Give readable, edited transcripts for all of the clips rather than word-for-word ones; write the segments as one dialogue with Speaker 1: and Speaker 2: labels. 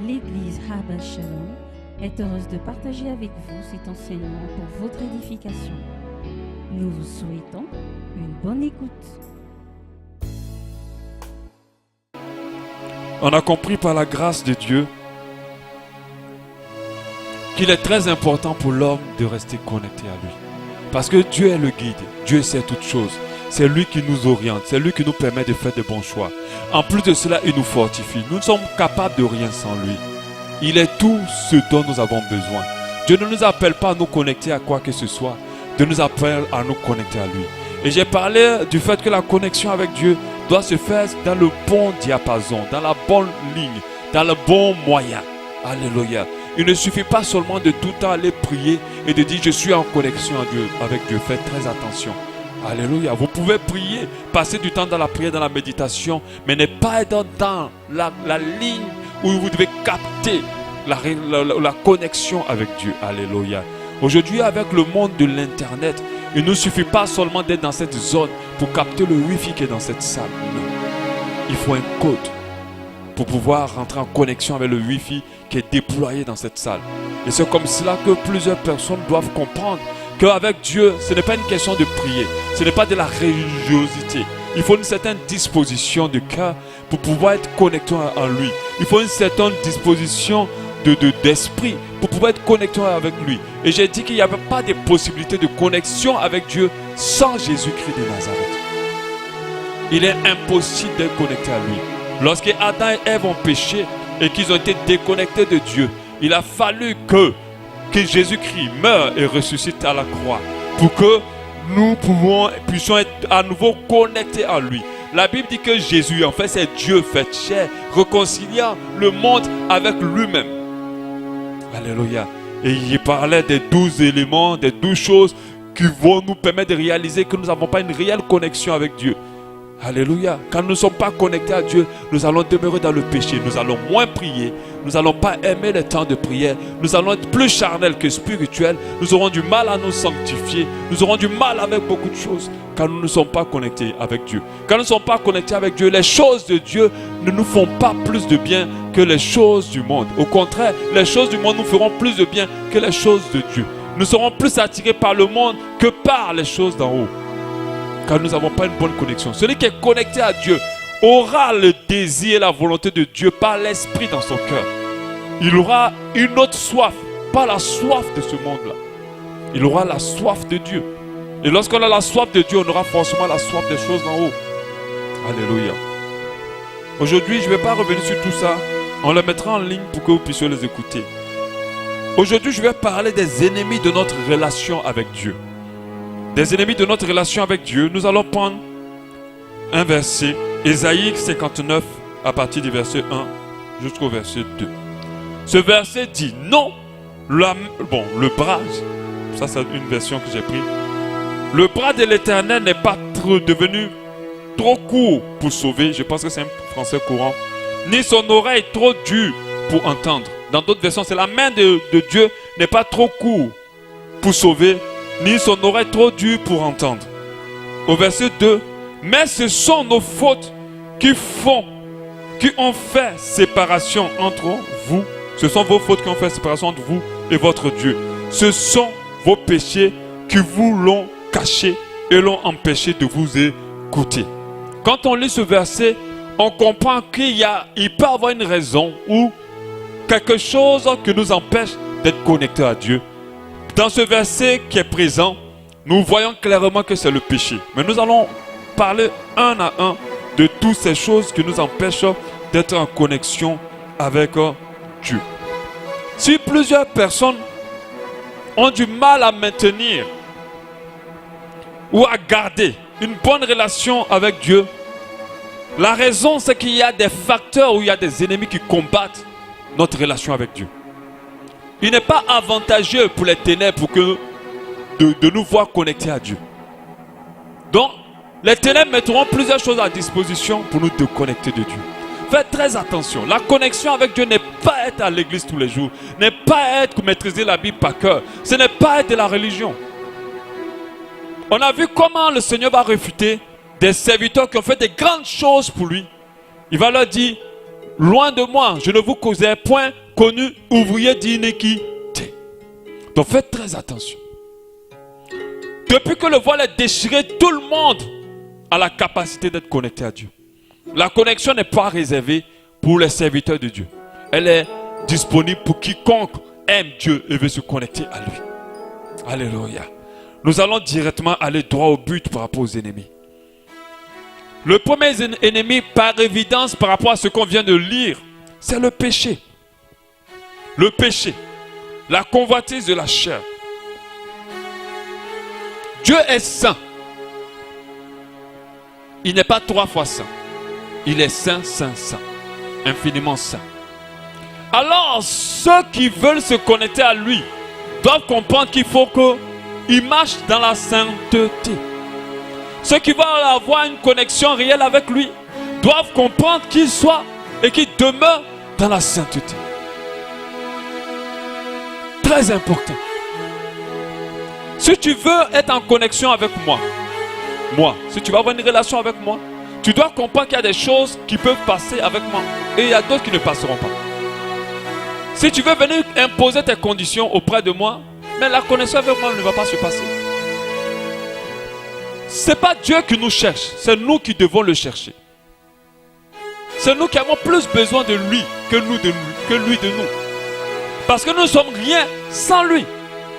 Speaker 1: L'Église Habas Shalom est heureuse de partager avec vous cet enseignement pour votre édification. Nous vous souhaitons une bonne écoute.
Speaker 2: On a compris par la grâce de Dieu qu'il est très important pour l'homme de rester connecté à lui. Parce que Dieu est le guide, Dieu sait toutes choses. C'est lui qui nous oriente, c'est lui qui nous permet de faire de bons choix. En plus de cela, il nous fortifie. Nous ne sommes capables de rien sans lui. Il est tout ce dont nous avons besoin. Dieu ne nous appelle pas à nous connecter à quoi que ce soit. Dieu nous appelle à nous connecter à lui. Et j'ai parlé du fait que la connexion avec Dieu doit se faire dans le bon diapason, dans la bonne ligne, dans le bon moyen. Alléluia. Il ne suffit pas seulement de tout le temps aller prier et de dire je suis en connexion avec Dieu. Faites très attention. Alléluia. Vous pouvez prier, passer du temps dans la prière, dans la méditation, mais ne pas être dans la ligne où vous devez capter la connexion avec Dieu. Alléluia. Aujourd'hui, avec le monde de l'internet, il ne suffit pas seulement d'être dans cette zone pour capter le wifi qui est dans cette salle. Non. Il faut un code pour pouvoir rentrer en connexion avec le wifi qui est déployé dans cette salle. Et c'est comme cela que plusieurs personnes doivent comprendre qu'avec Dieu, ce n'est pas une question de prier, ce n'est pas de la religiosité. Il faut une certaine disposition de cœur pour pouvoir être connecté à lui. Il faut une certaine disposition d'esprit pour pouvoir être connecté avec lui. Et j'ai dit qu'il n'y avait pas de possibilité de connexion avec Dieu sans Jésus-Christ de Nazareth. Il est impossible d'être connecté à lui. Lorsque Adam et Ève ont péché et qu'ils ont été déconnectés de Dieu, il a fallu que Jésus-Christ meure et ressuscite à la croix pour que nous puissions être à nouveau connectés à lui. La Bible dit que Jésus, en fait, c'est Dieu fait chair, réconciliant le monde avec lui-même. Alléluia. Et il parlait des 12 éléments, des 12 choses qui vont nous permettre de réaliser que nous n'avons pas une réelle connexion avec Dieu. Alléluia. Quand nous ne sommes pas connectés à Dieu, nous allons demeurer dans le péché. Nous allons moins prier. Nous n'allons pas aimer le temps de prière. Nous allons être plus charnels que spirituels. Nous aurons du mal à nous sanctifier. Nous aurons du mal avec beaucoup de choses quand nous ne sommes pas connectés avec Dieu. Quand nous ne sommes pas connectés avec Dieu, les choses de Dieu ne nous font pas plus de bien que les choses du monde. Au contraire, les choses du monde nous feront plus de bien que les choses de Dieu. Nous serons plus attirés par le monde que par les choses d'en haut. Car nous n'avons pas une bonne connexion. Celui qui est connecté à Dieu aura le désir et la volonté de Dieu par l'esprit dans son cœur. Il aura une autre soif, pas la soif de ce monde-là. Il aura la soif de Dieu. Et lorsqu'on a la soif de Dieu, on aura forcément la soif des choses d'en haut. Alléluia. Aujourd'hui, je ne vais pas revenir sur tout ça. On les mettra en ligne pour que vous puissiez les écouter. Aujourd'hui, je vais parler des ennemis de notre relation avec Dieu. Des ennemis de notre relation avec Dieu. Nous allons prendre un verset, Ésaïe 59, à partir du verset 1 jusqu'au verset 2. Ce verset dit, non, le bras, ça c'est une version que j'ai prise. Le bras de l'Éternel n'est pas devenu trop court pour sauver, je pense que c'est un français courant, ni son oreille trop dure pour entendre. Dans d'autres versions, c'est la main de Dieu n'est pas trop court pour sauver, ni son oreille trop dure pour entendre. Au verset 2, mais ce sont nos fautes qui ont fait séparation entre vous. Ce sont vos fautes qui ont fait séparation entre vous et votre Dieu. Ce sont vos péchés qui vous l'ont caché et l'ont empêché de vous écouter. Quand on lit ce verset, on comprend qu'il peut y avoir une raison ou quelque chose qui nous empêche d'être connectés à Dieu. Dans ce verset qui est présent, nous voyons clairement que c'est le péché. Mais nous allons parler un à un de toutes ces choses qui nous empêchent d'être en connexion avec Dieu. Si plusieurs personnes ont du mal à maintenir ou à garder une bonne relation avec Dieu, la raison c'est qu'il y a des facteurs où il y a des ennemis qui combattent notre relation avec Dieu. Il n'est pas avantageux pour les ténèbres de nous voir connectés à Dieu. Donc, les ténèbres mettront plusieurs choses à disposition pour nous déconnecter de Dieu. Faites très attention. La connexion avec Dieu n'est pas être à l'église tous les jours, n'est pas être maîtriser la Bible par cœur. Ce n'est pas être de la religion. On a vu comment le Seigneur va réfuter des serviteurs qui ont fait des grandes choses pour lui. Il va leur dire, loin de moi, je ne vous causais point connu ouvrier d'iniquité. Donc faites très attention. Depuis que le voile est déchiré, tout le monde a la capacité d'être connecté à Dieu. La connexion n'est pas réservée pour les serviteurs de Dieu. Elle est disponible pour quiconque aime Dieu et veut se connecter à lui. Alléluia. Nous allons directement aller droit au but par rapport aux ennemis. Le premier ennemi par évidence par rapport à ce qu'on vient de lire, c'est le péché. Le péché, la convoitise de la chair. Dieu est saint. Il n'est pas 3 fois saint. Il est saint, saint, saint. Infiniment saint. Alors, ceux qui veulent se connecter à lui doivent comprendre qu'il faut qu'ils marchent dans la sainteté. Ceux qui veulent avoir une connexion réelle avec lui doivent comprendre qu'il soit et qu'il demeure dans la sainteté. Très important. Si tu veux être en connexion avec moi, si tu vas avoir une relation avec moi, tu dois comprendre qu'il y a des choses qui peuvent passer avec moi et il y a d'autres qui ne passeront pas. Si tu veux venir imposer tes conditions auprès de moi, mais la connexion avec moi ne va pas se passer. Ce n'est pas Dieu qui nous cherche, c'est nous qui devons le chercher. C'est nous qui avons plus besoin de lui que lui de nous. Parce que nous ne sommes rien sans lui.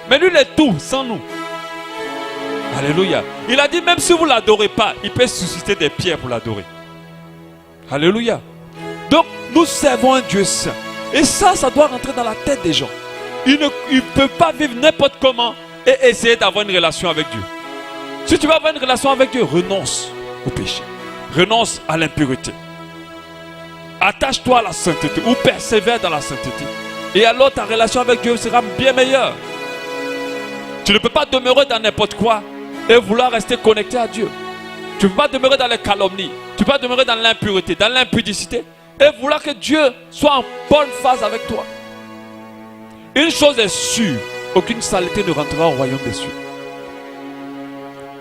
Speaker 2: Mais lui, il est tout sans nous. Alléluia. Il a dit, même si vous ne l'adorez pas, il peut susciter des pierres pour l'adorer. Alléluia. Donc, nous servons un Dieu saint. Et ça doit rentrer dans la tête des gens. Ils ne peuvent pas vivre n'importe comment et essayer d'avoir une relation avec Dieu. Si tu veux avoir une relation avec Dieu, renonce au péché. Renonce à l'impureté. Attache-toi à la sainteté ou persévère dans la sainteté. Et alors ta relation avec Dieu sera bien meilleure. Tu ne peux pas demeurer dans n'importe quoi et vouloir rester connecté à Dieu. Tu ne peux pas demeurer dans les calomnies. Tu ne peux pas demeurer dans l'impureté, dans l'impudicité et vouloir que Dieu soit en bonne phase avec toi. Une chose est sûre, aucune saleté ne rentrera au royaume des cieux.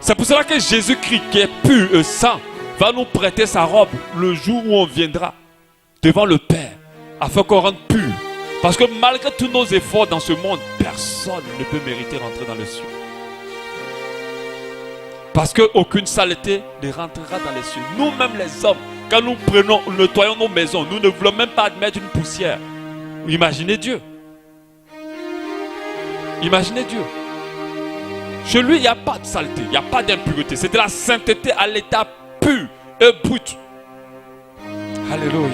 Speaker 2: C'est pour cela que Jésus-Christ, qui est pur et saint, va nous prêter sa robe le jour où on viendra devant le Père, afin qu'on rende pur. Parce que malgré tous nos efforts dans ce monde, personne ne peut mériter rentrer dans le ciel. Parce qu'aucune saleté ne rentrera dans les cieux. Nous-mêmes les hommes, quand nous nettoyons nos maisons, nous ne voulons même pas admettre une poussière. Imaginez Dieu. Imaginez Dieu. Chez lui, il n'y a pas de saleté, il n'y a pas d'impureté. C'est de la sainteté à l'état pur et brut. Alléluia.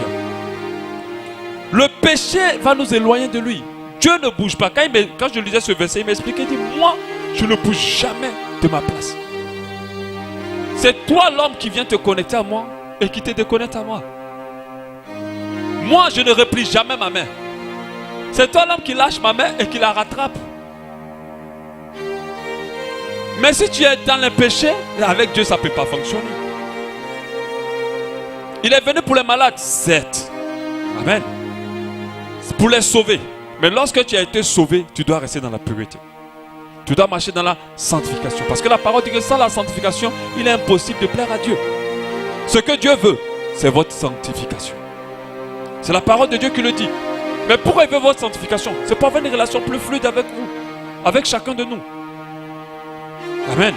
Speaker 2: Le péché va nous éloigner de lui. Dieu ne bouge pas. Quand je lisais ce verset, il m'expliquait, il dit, moi, je ne bouge jamais de ma place. C'est toi l'homme qui vient te connecter à moi et qui te déconnecte à moi. Moi, je ne replie jamais ma main. C'est toi l'homme qui lâche ma main et qui la rattrape. Mais si tu es dans le péché, avec Dieu, ça ne peut pas fonctionner. Il est venu pour les malades, certes. Amen. C'est pour les sauver. Mais lorsque tu as été sauvé, tu dois rester dans la pureté. Tu dois marcher dans la sanctification. Parce que la parole dit que sans la sanctification, il est impossible de plaire à Dieu. Ce que Dieu veut, c'est votre sanctification. C'est la parole de Dieu qui le dit. Mais pourquoi il veut votre sanctification? C'est pour avoir une relation plus fluide avec vous, avec chacun de nous. Amen.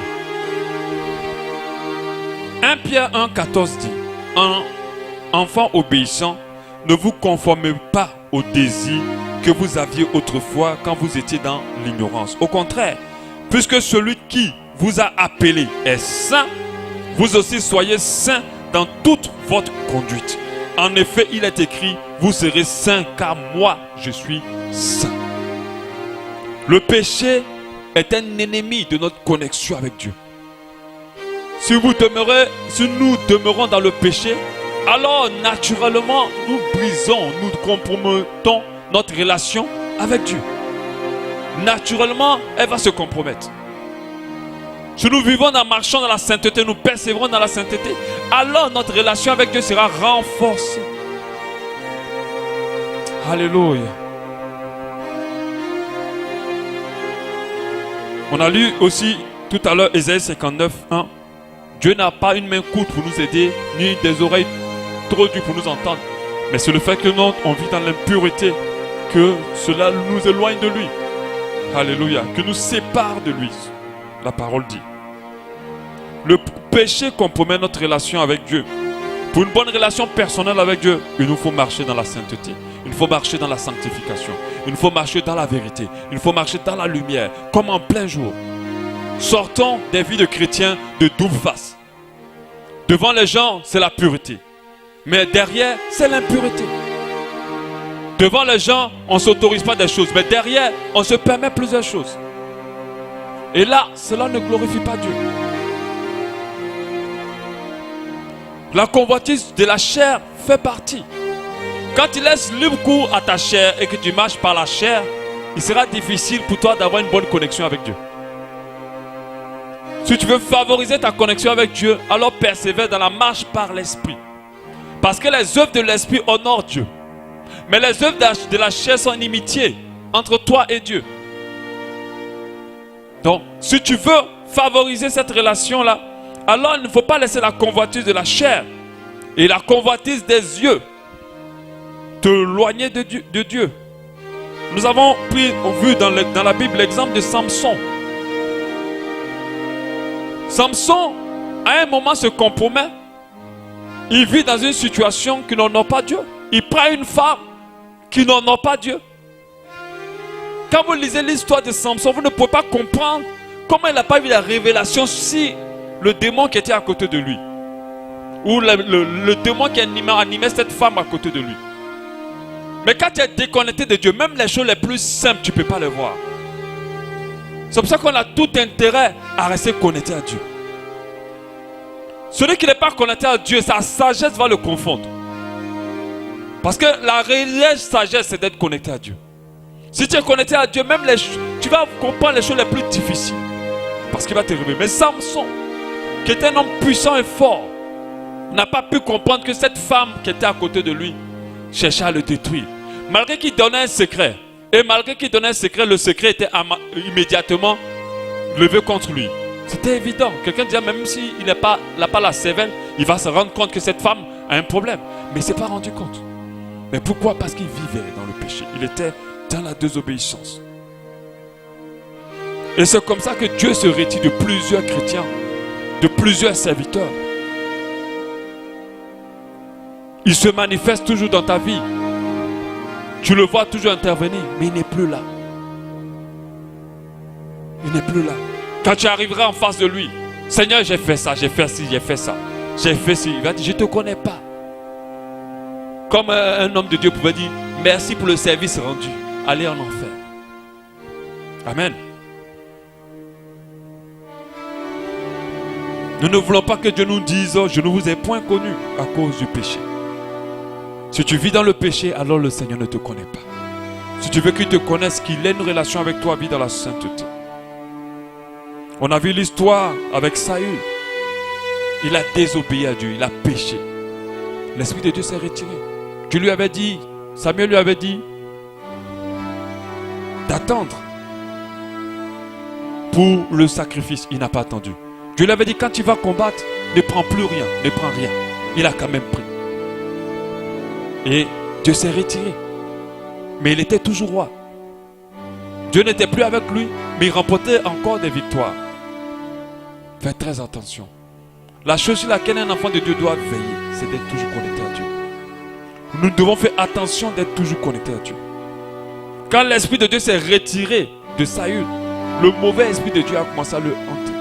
Speaker 2: 1 Pierre 1,14 dit, enfants obéissants, ne vous conformez pas aux désirs que vous aviez autrefois quand vous étiez dans l'ignorance. Au contraire, puisque celui qui vous a appelé est saint, vous aussi soyez saints dans toute votre conduite. En effet, il est écrit, vous serez saints car moi je suis saint. Le péché est un ennemi de notre connexion avec Dieu. Si nous demeurons dans le péché, alors naturellement nous brisons, nous compromettons notre relation avec Dieu. Naturellement, elle va se compromettre. Si nous vivons marchons dans la sainteté, nous persévérons dans la sainteté, alors notre relation avec Dieu sera renforcée. Alléluia. On a lu aussi tout à l'heure Ésaïe 59, 1. Dieu n'a pas une main courte pour nous aider, ni des oreilles trop dures pour nous entendre. Mais c'est le fait que nous, on vit dans l'impureté que cela nous éloigne de lui. Alléluia. Que nous sépare de lui. La parole dit. Le péché compromet notre relation avec Dieu. Pour une bonne relation personnelle avec Dieu, il nous faut marcher dans la sainteté. Il faut marcher dans la sanctification. Il faut marcher dans la vérité. Il faut marcher dans la lumière, comme en plein jour. Sortons des vies de chrétiens de double face. Devant les gens, c'est la pureté. Mais derrière, c'est l'impureté. Devant les gens, on ne s'autorise pas des choses. Mais derrière, on se permet plusieurs choses. Et là, cela ne glorifie pas Dieu. La convoitise de la chair fait partie. Quand tu laisses libre cours à ta chair et que tu marches par la chair, il sera difficile pour toi d'avoir une bonne connexion avec Dieu. Si tu veux favoriser ta connexion avec Dieu, alors persévère dans la marche par l'esprit. Parce que les œuvres de l'esprit honorent Dieu. Mais les œuvres de la chair sont inimitié entre toi et Dieu. Donc, si tu veux favoriser cette relation-là, alors il ne faut pas laisser la convoitise de la chair et la convoitise des yeux te éloigner de Dieu. Nous avons vu dans la Bible l'exemple de Samson. Samson, à un moment, se compromet. Il vit dans une situation qui n'honore pas Dieu. Il prend une femme qui n'honore pas Dieu. Quand vous lisez l'histoire de Samson, vous ne pouvez pas comprendre comment il n'a pas eu la révélation si le démon qui était à côté de lui, ou le démon qui animait cette femme à côté de lui. Mais quand tu es déconnecté de Dieu, même les choses les plus simples, tu ne peux pas les voir. C'est pour ça qu'on a tout intérêt à rester connecté à Dieu. Celui qui n'est pas connecté à Dieu, sa sagesse va le confondre. Parce que la réelle sagesse, c'est d'être connecté à Dieu. Si tu es connecté à Dieu, même tu vas comprendre les choses les plus difficiles. Parce qu'il va te révéler. Mais Samson, qui était un homme puissant et fort, n'a pas pu comprendre que cette femme qui était à côté de lui cherchait à le détruire. Malgré qu'il donnait un secret, et malgré qu'il donnait un secret, le secret était immédiatement levé contre lui. C'était évident. Quelqu'un disait, même s'il n'a pas la cervelle, il va se rendre compte que cette femme a un problème. Mais il ne s'est pas rendu compte. Mais pourquoi? Parce qu'il vivait dans le péché. Il était dans la désobéissance. Et c'est comme ça que Dieu se retire de plusieurs chrétiens, de plusieurs serviteurs. Il se manifeste toujours dans ta vie. Tu le vois toujours intervenir, mais il n'est plus là. Il n'est plus là. Quand tu arriveras en face de lui, Seigneur, j'ai fait ça, j'ai fait ci, j'ai fait ça, j'ai fait ci. Il va dire, je ne te connais pas. Comme un homme de Dieu pouvait dire, merci pour le service rendu. Allez en enfer. Amen. Nous ne voulons pas que Dieu nous dise, je ne vous ai point connu à cause du péché. Si tu vis dans le péché, alors le Seigneur ne te connaît pas. Si tu veux qu'il te connaisse, qu'il ait une relation avec toi, vis dans la sainteté. On a vu l'histoire avec Saül. Il a désobéi à Dieu, il a péché. L'Esprit de Dieu s'est retiré. Dieu lui avait dit, Samuel lui avait dit d'attendre pour le sacrifice. Il n'a pas attendu. Dieu lui avait dit, quand tu vas combattre, ne prends plus rien, ne prends rien. Il a quand même pris. Et Dieu s'est retiré. Mais il était toujours roi. Dieu n'était plus avec lui, mais il remportait encore des victoires. Faites très attention. La chose sur laquelle un enfant de Dieu doit veiller, c'est d'être toujours connecté à Dieu. Nous devons faire attention d'être toujours connecté à Dieu. Quand l'Esprit de Dieu s'est retiré de Saül, le mauvais esprit de Dieu a commencé à le hanter.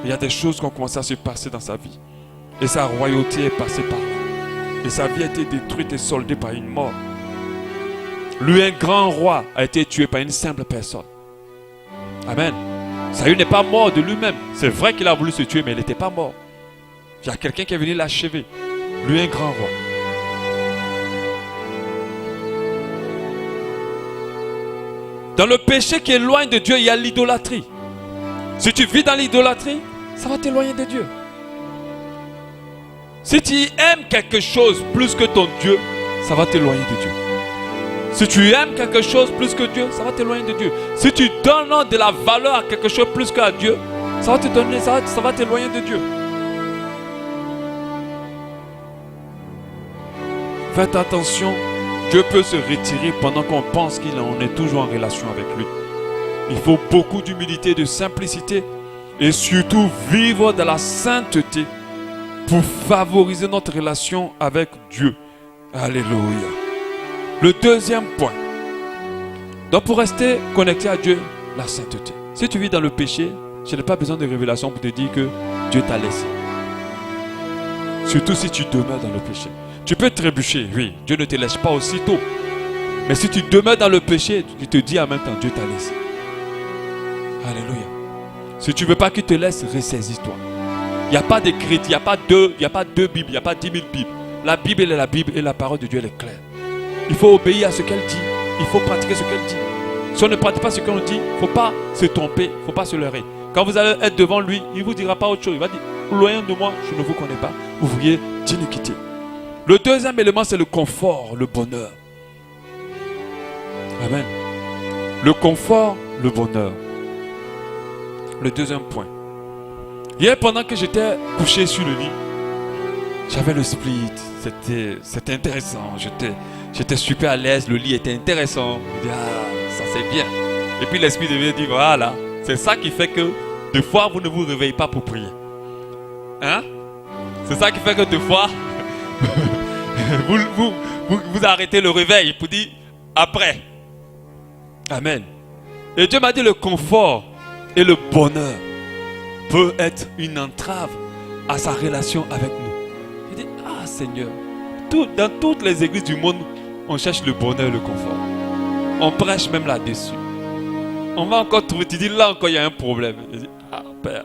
Speaker 2: Il y a des choses qui ont commencé à se passer dans sa vie. Et sa royauté est passée par là. Et sa vie a été détruite et soldée par une mort. Lui, un grand roi, a été tué par une simple personne. Amen. Saül n'est pas mort de lui-même. C'est vrai qu'il a voulu se tuer, mais il n'était pas mort. Il y a quelqu'un qui est venu l'achever. Lui, un grand roi. Dans le péché qui éloigne de Dieu, il y a l'idolâtrie. Si tu vis dans l'idolâtrie, ça va t'éloigner de Dieu. Si tu aimes quelque chose plus que ton Dieu, ça va t'éloigner de Dieu. Si tu aimes quelque chose plus que Dieu, ça va t'éloigner de Dieu. Si tu donnes de la valeur à quelque chose plus qu'à Dieu, ça va t'éloigner de Dieu. Faites attention, Dieu peut se retirer pendant qu'on pense qu'il en est toujours en relation avec lui. Il faut beaucoup d'humilité, de simplicité et surtout vivre dans la sainteté pour favoriser notre relation avec Dieu. Alléluia. Le deuxième point. Donc pour rester connecté à Dieu, la sainteté. Si tu vis dans le péché, je n'ai pas besoin de révélation pour te dire que Dieu t'a laissé. Surtout si tu demeures dans le péché. Tu peux trébucher, oui, Dieu ne te laisse pas aussitôt. Mais si tu demeures dans le péché, tu te dis en même temps, Dieu t'a laissé. Alléluia. Si tu ne veux pas qu'il te laisse, ressaisis-toi. Il n'y a pas de crédit, il n'y a pas deux Bibles, il n'y a pas 10 000 Bibles. La Bible est la Bible et la parole de Dieu elle est claire. Il faut obéir à ce qu'elle dit. Il faut pratiquer ce qu'elle dit. Si on ne pratique pas ce qu'on dit, il ne faut pas se tromper, il ne faut pas se leurrer. Quand vous allez être devant lui, il ne vous dira pas autre chose. Il va dire, loin de moi, je ne vous connais pas, ouvrier d'iniquité. Le deuxième élément, c'est le confort, le bonheur. Amen. Le confort, le bonheur. Le deuxième point. Hier, pendant que j'étais couché sur le lit, j'avais le split. C'était intéressant. J'étais super à l'aise. Le lit était intéressant. Je dis, ah, ça c'est bien. Et puis l'esprit devait dire, voilà, c'est ça qui fait que des fois, vous ne vous réveillez pas pour prier. Hein? C'est ça qui fait que des fois, vous arrêtez le réveil pour dire après. Amen. Et Dieu m'a dit le confort et le bonheur peut être une entrave à sa relation avec nous. Je dis, ah Seigneur, dans toutes les églises du monde, on cherche le bonheur et le confort. On prêche même là-dessus. On va encore trouver, tu dis là encore il y a un problème. Je dis, ah Père.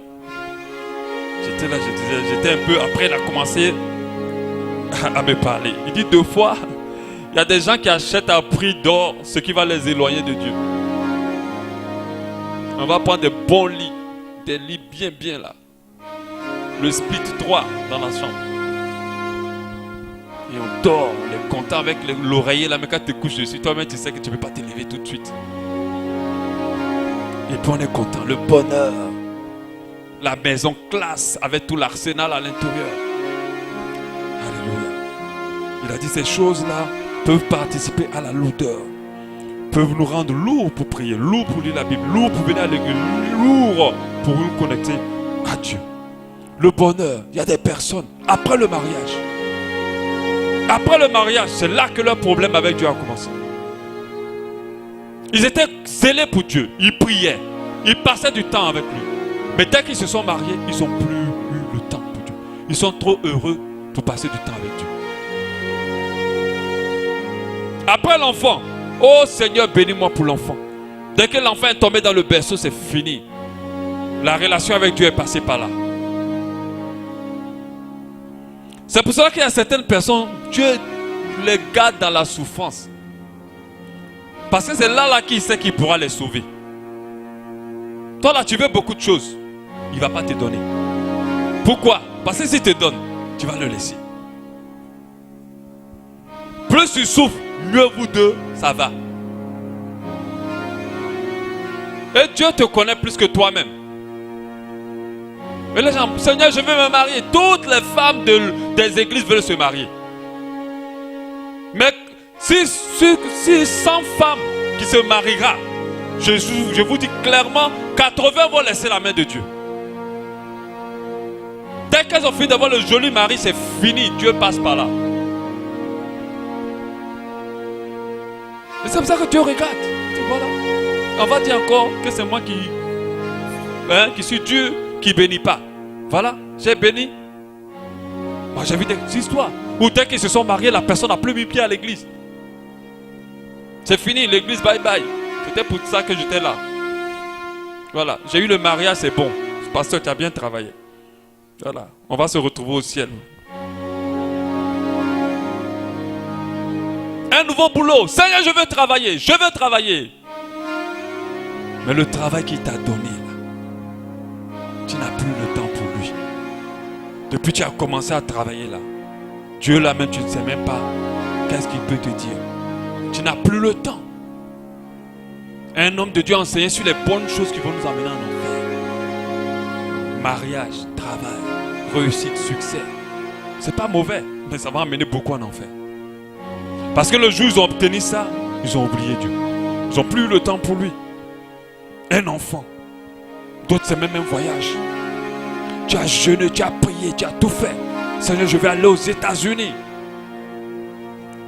Speaker 2: J'étais là, j'étais un peu, après il a commencé à me parler. Il dit 2 fois, il y a des gens qui achètent à prix d'or ce qui va les éloigner de Dieu. On va prendre des bons lits, des lits bien là. Le split 3 dans la chambre. Et on dort, on est content avec l'oreiller là, mais quand tu te couches dessus, toi-même tu sais que tu ne peux pas te lever tout de suite. Et puis on est content, le bonheur. La maison classe avec tout l'arsenal à l'intérieur. Alléluia. Il a dit ces choses-là peuvent participer à la lourdeur. Peuvent nous rendre lourds pour prier, lourds pour lire la Bible, lourds pour venir à l'église, lourds pour nous connecter à Dieu. Le bonheur, il y a des personnes, après le mariage, c'est là que leur problème avec Dieu a commencé. Ils étaient zélés pour Dieu, ils priaient, ils passaient du temps avec lui. Mais dès qu'ils se sont mariés, ils n'ont plus eu le temps pour Dieu. Ils sont trop heureux pour passer du temps avec Dieu. Après l'enfant, oh Seigneur, bénis-moi pour l'enfant. Dès que l'enfant est tombé dans le berceau, c'est fini. La relation avec Dieu est passée par là. C'est pour ça qu'il y a certaines personnes, Dieu les garde dans la souffrance. Parce que c'est là qu'il sait qu'il pourra les sauver. Toi là, tu veux beaucoup de choses. Il ne va pas te donner. Pourquoi? Parce que s'il te donne, tu vas le laisser. Plus tu souffres, mieux vous deux, ça va. Et Dieu te connaît plus que toi-même. Mais les gens, Seigneur, je veux me marier. Toutes les femmes des églises veulent se marier. Mais si 100 femmes qui se mariera, je vous dis clairement, 80 vont laisser la main de Dieu. Dès qu'elles ont fini d'avoir le joli mari, c'est fini. Dieu passe par là. Et c'est comme ça que Dieu regarde. Voilà. On va dire encore que c'est moi qui suis Dieu, qui bénit pas. Voilà, j'ai béni. Moi, j'ai vu des histoires où dès qu'ils se sont mariés, la personne n'a plus mis pied à l'église. C'est fini, l'église, bye bye. C'était pour ça que j'étais là. Voilà, j'ai eu le mariage, c'est bon. Pasteur, tu as bien travaillé. Voilà, on va se retrouver au ciel. Un nouveau boulot. Seigneur, je veux travailler. Je veux travailler. Mais le travail qu'il t'a donné, là, tu n'as plus le temps pour lui. Depuis que tu as commencé à travailler là, Dieu là même, tu ne sais même pas qu'est-ce qu'il peut te dire. Tu n'as plus le temps. Un homme de Dieu a enseigné sur les bonnes choses qui vont nous amener en enfer. Mariage, travail, réussite, succès. C'est pas mauvais, mais ça va amener beaucoup en enfer. Parce que le jour où ils ont obtenu ça, ils ont oublié Dieu. Ils n'ont plus eu le temps pour lui. Un enfant. D'autres, c'est même un voyage. Tu as jeûné, tu as prié, tu as tout fait. Seigneur, je vais aller aux États-Unis.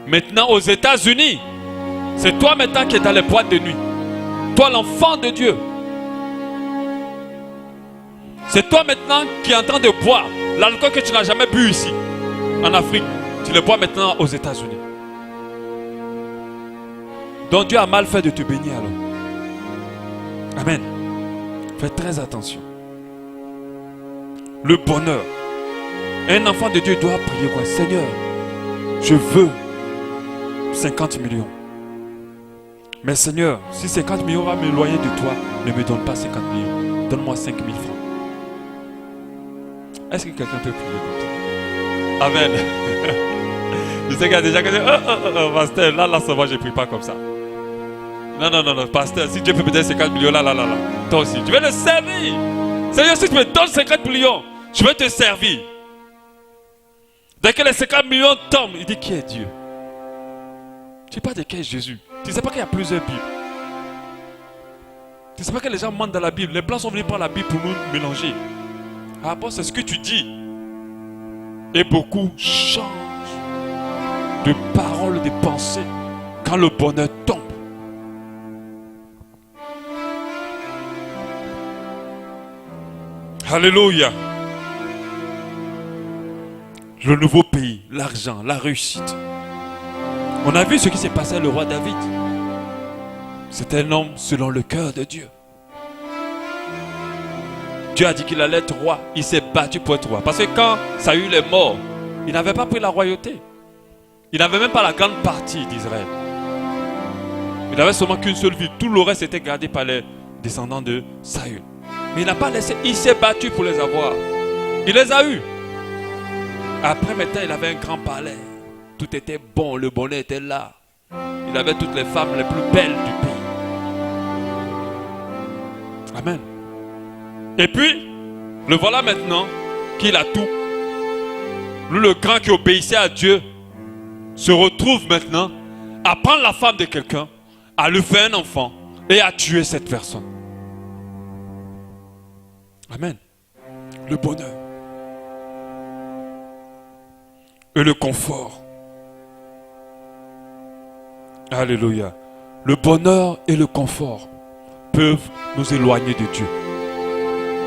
Speaker 2: Maintenant, aux États-Unis, c'est toi maintenant qui es dans les boîtes de nuit. Toi, l'enfant de Dieu. C'est toi maintenant qui es en train de boire l'alcool que tu n'as jamais bu ici, en Afrique. Tu le bois maintenant aux États-Unis. Donc Dieu a mal fait de te bénir alors. Amen. Fais très attention. Le bonheur. Un enfant de Dieu doit prier quoi? Seigneur, je veux 50 millions. Mais Seigneur, si 50 millions va m'éloigner de toi, ne me donne pas 50 millions. Donne-moi 5 000 francs. Est-ce que quelqu'un peut prier comme ça? Amen. Je sais qu'il y a des gens qui disent, pasteur, là, ça va, je ne prie pas comme ça. Non, pasteur, si Dieu peut me donner 50 millions, là, toi aussi, tu vas le servir. Seigneur, si tu me donnes 50 millions, je vais te servir. Dès que les 50 millions tombent, il dit, qui est Dieu? Tu ne sais pas de qui est Jésus. Tu ne sais pas qu'il y a plusieurs Bibles. Tu ne sais pas que les gens mentent dans la Bible. Les blancs sont venus par la Bible pour nous mélanger. Ah bon, c'est ce que tu dis. Et beaucoup changent de paroles, de pensées quand le bonheur tombe. Alléluia. Le nouveau pays, l'argent, la réussite. On a vu ce qui s'est passé à le roi David. C'était un homme selon le cœur de Dieu. Dieu a dit qu'il allait être roi. Il s'est battu pour être roi. Parce que quand Saül est mort, il n'avait pas pris la royauté. Il n'avait même pas la grande partie d'Israël. Il n'avait seulement qu'une seule ville. Tout le reste était gardé par les descendants de Saül. Mais il n'a pas laissé. Il s'est battu pour les avoir. Il les a eus. Après, maintenant, il avait un grand palais. Tout était bon. Le bonheur était là. Il avait toutes les femmes les plus belles du pays. Amen. Et puis, le voilà maintenant qu'il a tout. Lui, le grand qui obéissait à Dieu, se retrouve maintenant à prendre la femme de quelqu'un, à lui faire un enfant et à tuer cette personne. Amen. Le bonheur. Et le confort. Alléluia. Le bonheur et le confort peuvent nous éloigner de Dieu.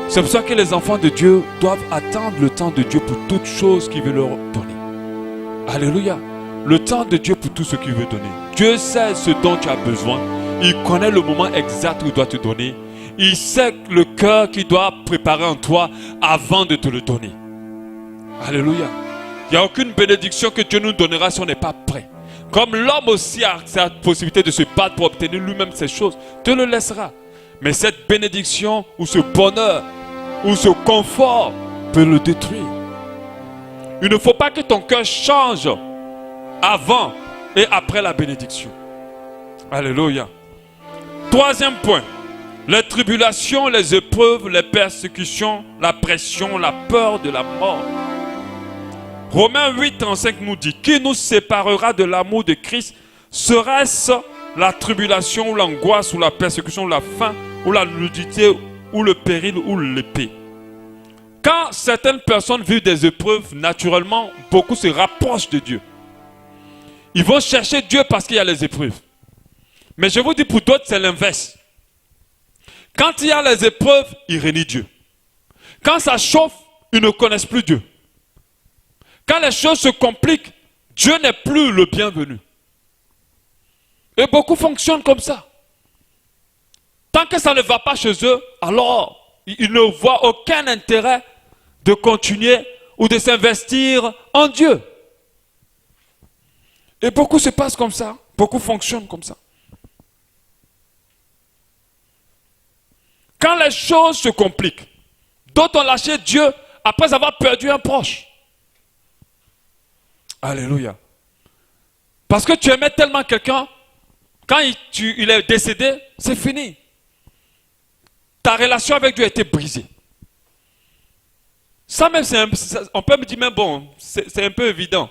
Speaker 2: C'est pour ça que les enfants de Dieu doivent attendre le temps de Dieu pour toute chose qu'il veut leur donner. Alléluia. Le temps de Dieu pour tout ce qu'il veut donner. Dieu sait ce dont tu as besoin. Il connaît le moment exact où il doit te donner. Il sait le cœur qu'il doit préparer en toi avant de te le donner. Alléluia. Il n'y a aucune bénédiction que Dieu nous donnera si on n'est pas prêt. Comme l'homme aussi a cette possibilité de se battre pour obtenir lui-même ces choses, Dieu le laissera. Mais cette bénédiction ou ce bonheur ou ce confort peut le détruire. Il ne faut pas que ton cœur change avant et après la bénédiction. Alléluia. Troisième point. Les tribulations, les épreuves, les persécutions, la pression, la peur de la mort. Romains 8, 35 nous dit: qui nous séparera de l'amour de Christ? Serait-ce la tribulation ou l'angoisse ou la persécution ou la faim ou la nudité ou le péril ou l'épée? Quand certaines personnes vivent des épreuves, naturellement, beaucoup se rapprochent de Dieu. Ils vont chercher Dieu parce qu'il y a les épreuves. Mais je vous dis, pour d'autres, c'est l'inverse. Quand il y a les épreuves, ils renient Dieu. Quand ça chauffe, ils ne connaissent plus Dieu. Quand les choses se compliquent, Dieu n'est plus le bienvenu. Et beaucoup fonctionnent comme ça. Tant que ça ne va pas chez eux, alors ils ne voient aucun intérêt de continuer ou de s'investir en Dieu. Et beaucoup se passent comme ça. Beaucoup fonctionnent comme ça. Quand les choses se compliquent, d'autres ont lâché Dieu après avoir perdu un proche. Alléluia. Parce que tu aimais tellement quelqu'un, quand il est décédé, c'est fini. Ta relation avec Dieu a été brisée. Ça même, on peut me dire, mais bon, c'est un peu évident.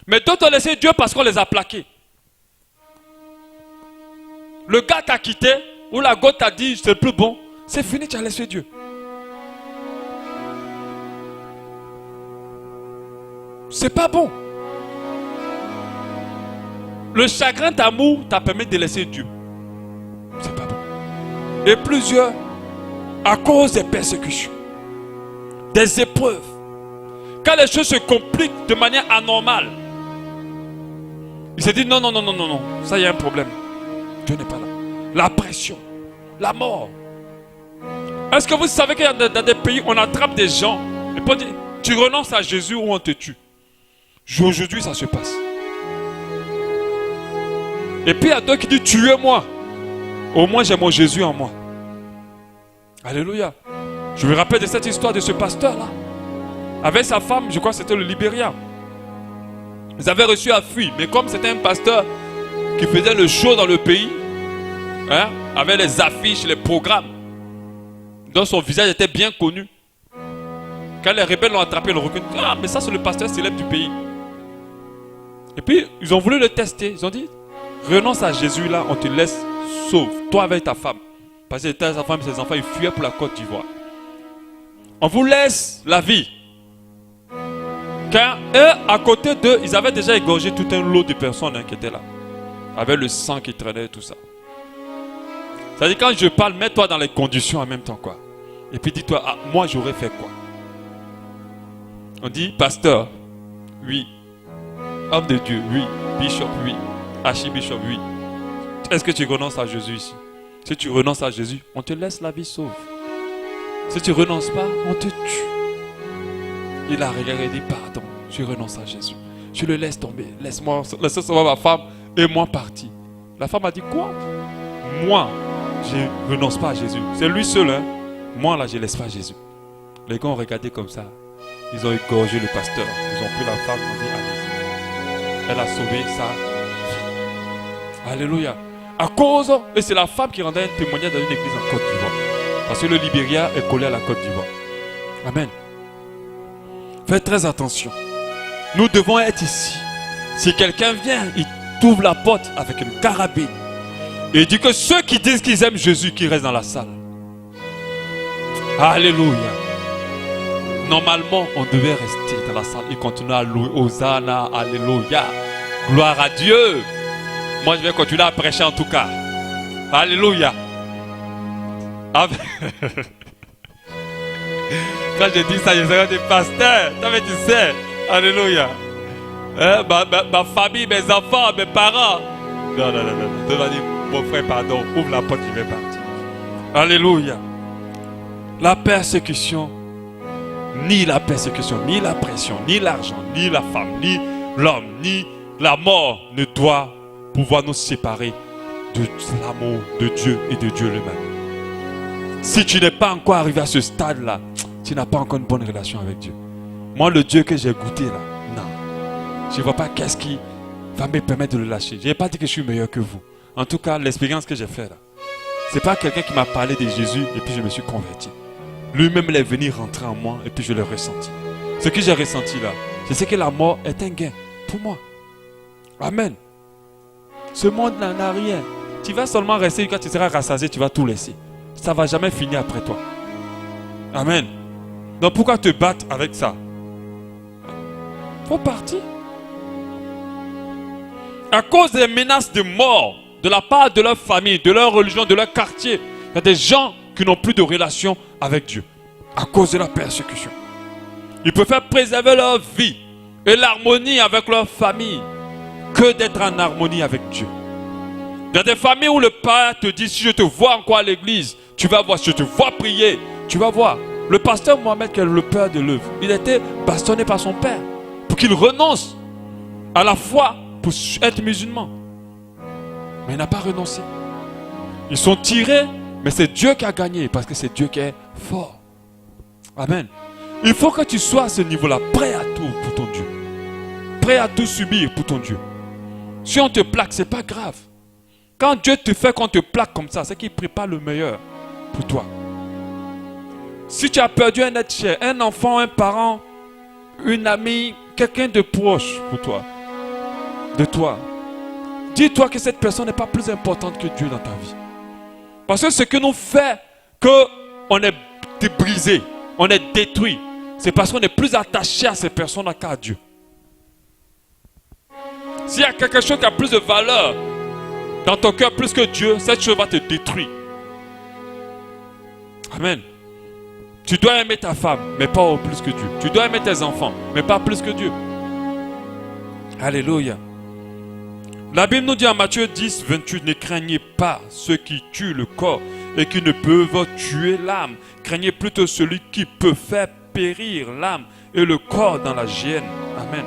Speaker 2: Mais d'autres ont laissé Dieu parce qu'on les a plaqués. Le gars t'a quitté, ou la gosse t'a dit c'est plus bon, c'est fini, tu as laissé Dieu. C'est pas bon. Le chagrin d'amour t'a permis de laisser Dieu. C'est pas bon. Et plusieurs, à cause des persécutions, des épreuves, quand les choses se compliquent de manière anormale, il s'est dit non, ça y a un problème. Dieu n'est pas là. La pression, la mort. Est-ce que vous savez qu'il y a dans des pays, on attrape des gens et on dit, tu renonces à Jésus ou on te tue. Aujourd'hui, ça se passe. Et puis il y a d'autres qui disent, tuez-moi. Au moins, j'ai mon Jésus en moi. Alléluia. Je me rappelle de cette histoire de ce pasteur-là. Avec sa femme, je crois que c'était le Libéria. Ils avaient reçu à fuir. Mais comme c'était un pasteur qui faisait le show dans le pays, hein, avec les affiches, les programmes, dont son visage était bien connu. Quand les rebelles l'ont attrapé, ils l'ont reconnu. Ah, mais ça c'est le pasteur célèbre du pays. Et puis, ils ont voulu le tester. Ils ont dit, renonce à Jésus là, on te laisse sauve. Toi avec ta femme. Parce que sa femme et ses enfants, ils fuyaient pour la Côte d'Ivoire. On vous laisse la vie. Quand eux, à côté d'eux, ils avaient déjà égorgé tout un lot de personnes qui étaient là. Avec le sang qui traînait et tout ça. C'est-à-dire quand je parle, mets-toi dans les conditions en même temps quoi. Et puis dis-toi, ah, moi j'aurais fait quoi? On dit, pasteur, oui. Homme de Dieu, oui. Bishop, oui. Archibishop, oui. Est-ce que tu renonces à Jésus ici? Si tu renonces à Jésus, on te laisse la vie sauve. Si tu ne renonces pas, on te tue. Il a regardé et dit, pardon, je renonce à Jésus. Je le laisse tomber. Laisse-moi savoir ma femme et moi partir. La femme a dit, quoi? Moi, je ne renonce pas à Jésus. C'est lui seul, hein? Moi là, je ne laisse pas Jésus. Les gars ont regardé comme ça. Ils ont égorgé le pasteur. Ils ont pris la femme, ils ont dit, allez-y. Elle a sauvé sa vie. Alléluia. À cause, et c'est la femme qui rendait un témoignage dans une église en Côte d'Ivoire. Parce que le Libéria est collé à la Côte d'Ivoire. Amen. Faites très attention. Nous devons être ici. Si quelqu'un vient, il t'ouvre la porte avec une carabine. Et il dit que ceux qui disent qu'ils aiment Jésus, qui restent dans la salle. Alléluia. Normalement, on devait rester dans la salle et continuer à louer. Hosanna, alléluia. Gloire à Dieu. Moi, je vais continuer à prêcher en tout cas. Alléluia. Amen. Quand je dis ça, je serai des pasteurs. Mais tu sais, alléluia. Ma famille, mes enfants, mes parents. Non. Tu vas dire, mon frère, pardon, ouvre la porte, je vais partir. Alléluia. La persécution, ni la persécution, ni la pression, ni l'argent, ni la femme, ni l'homme, ni la mort ne doit pouvoir nous séparer de l'amour de Dieu et de Dieu lui-même. Si tu n'es pas encore arrivé à ce stade-là, tu n'as pas encore une bonne relation avec Dieu. Moi, le Dieu que j'ai goûté là, non. Je ne vois pas qu'est-ce qui va me permettre de le lâcher. Je n'ai pas dit que je suis meilleur que vous. En tout cas, l'expérience que j'ai faite là, ce n'est pas quelqu'un qui m'a parlé de Jésus et puis je me suis converti. Lui-même il est venu rentrer en moi et puis je l'ai ressenti. Ce que j'ai ressenti là, je sais que la mort est un gain pour moi. Amen. Ce monde n'a rien. Tu vas seulement rester quand tu seras rassasié, tu vas tout laisser. Ça ne va jamais finir après toi. Amen. Donc pourquoi te battre avec ça? Faut partir. À cause des menaces de mort de la part de leur famille, de leur religion, de leur quartier, il y a des gens qui n'ont plus de relation avec Dieu à cause de la persécution. Ils préfèrent préserver leur vie et l'harmonie avec leur famille que d'être en harmonie avec Dieu. Il y a des familles où le père te dit, si je te vois encore à l'église, tu vas voir, si je te vois prier, tu vas voir. Le pasteur Mohamed, qui est le père de l'œuvre, il a été bastonné par son père pour qu'il renonce à la foi pour être musulman. Mais il n'a pas renoncé. Ils sont tirés, mais c'est Dieu qui a gagné parce que c'est Dieu qui est fort. Amen. Il faut que tu sois à ce niveau-là, prêt à tout pour ton Dieu. Prêt à tout subir pour ton Dieu. Si on te plaque, ce n'est pas grave. Quand Dieu te fait qu'on te plaque comme ça, c'est qu'il prépare le meilleur pour toi. Si tu as perdu un être cher, un enfant, un parent, une amie, quelqu'un de proche pour toi, de toi. Dis-toi que cette personne n'est pas plus importante que Dieu dans ta vie. Parce que ce que nous fait qu'on est brisé, on est détruit, c'est parce qu'on est plus attaché à ces personnes qu'à Dieu. S'il y a quelque chose qui a plus de valeur dans ton cœur plus que Dieu, cette chose va te détruire. Amen. Tu dois aimer ta femme, mais pas plus que Dieu. Tu dois aimer tes enfants, mais pas plus que Dieu. Alléluia. La Bible nous dit en Matthieu 10, 28, ne craignez pas ceux qui tuent le corps et qui ne peuvent tuer l'âme. Craignez plutôt celui qui peut faire périr l'âme et le corps dans la géhenne. Amen.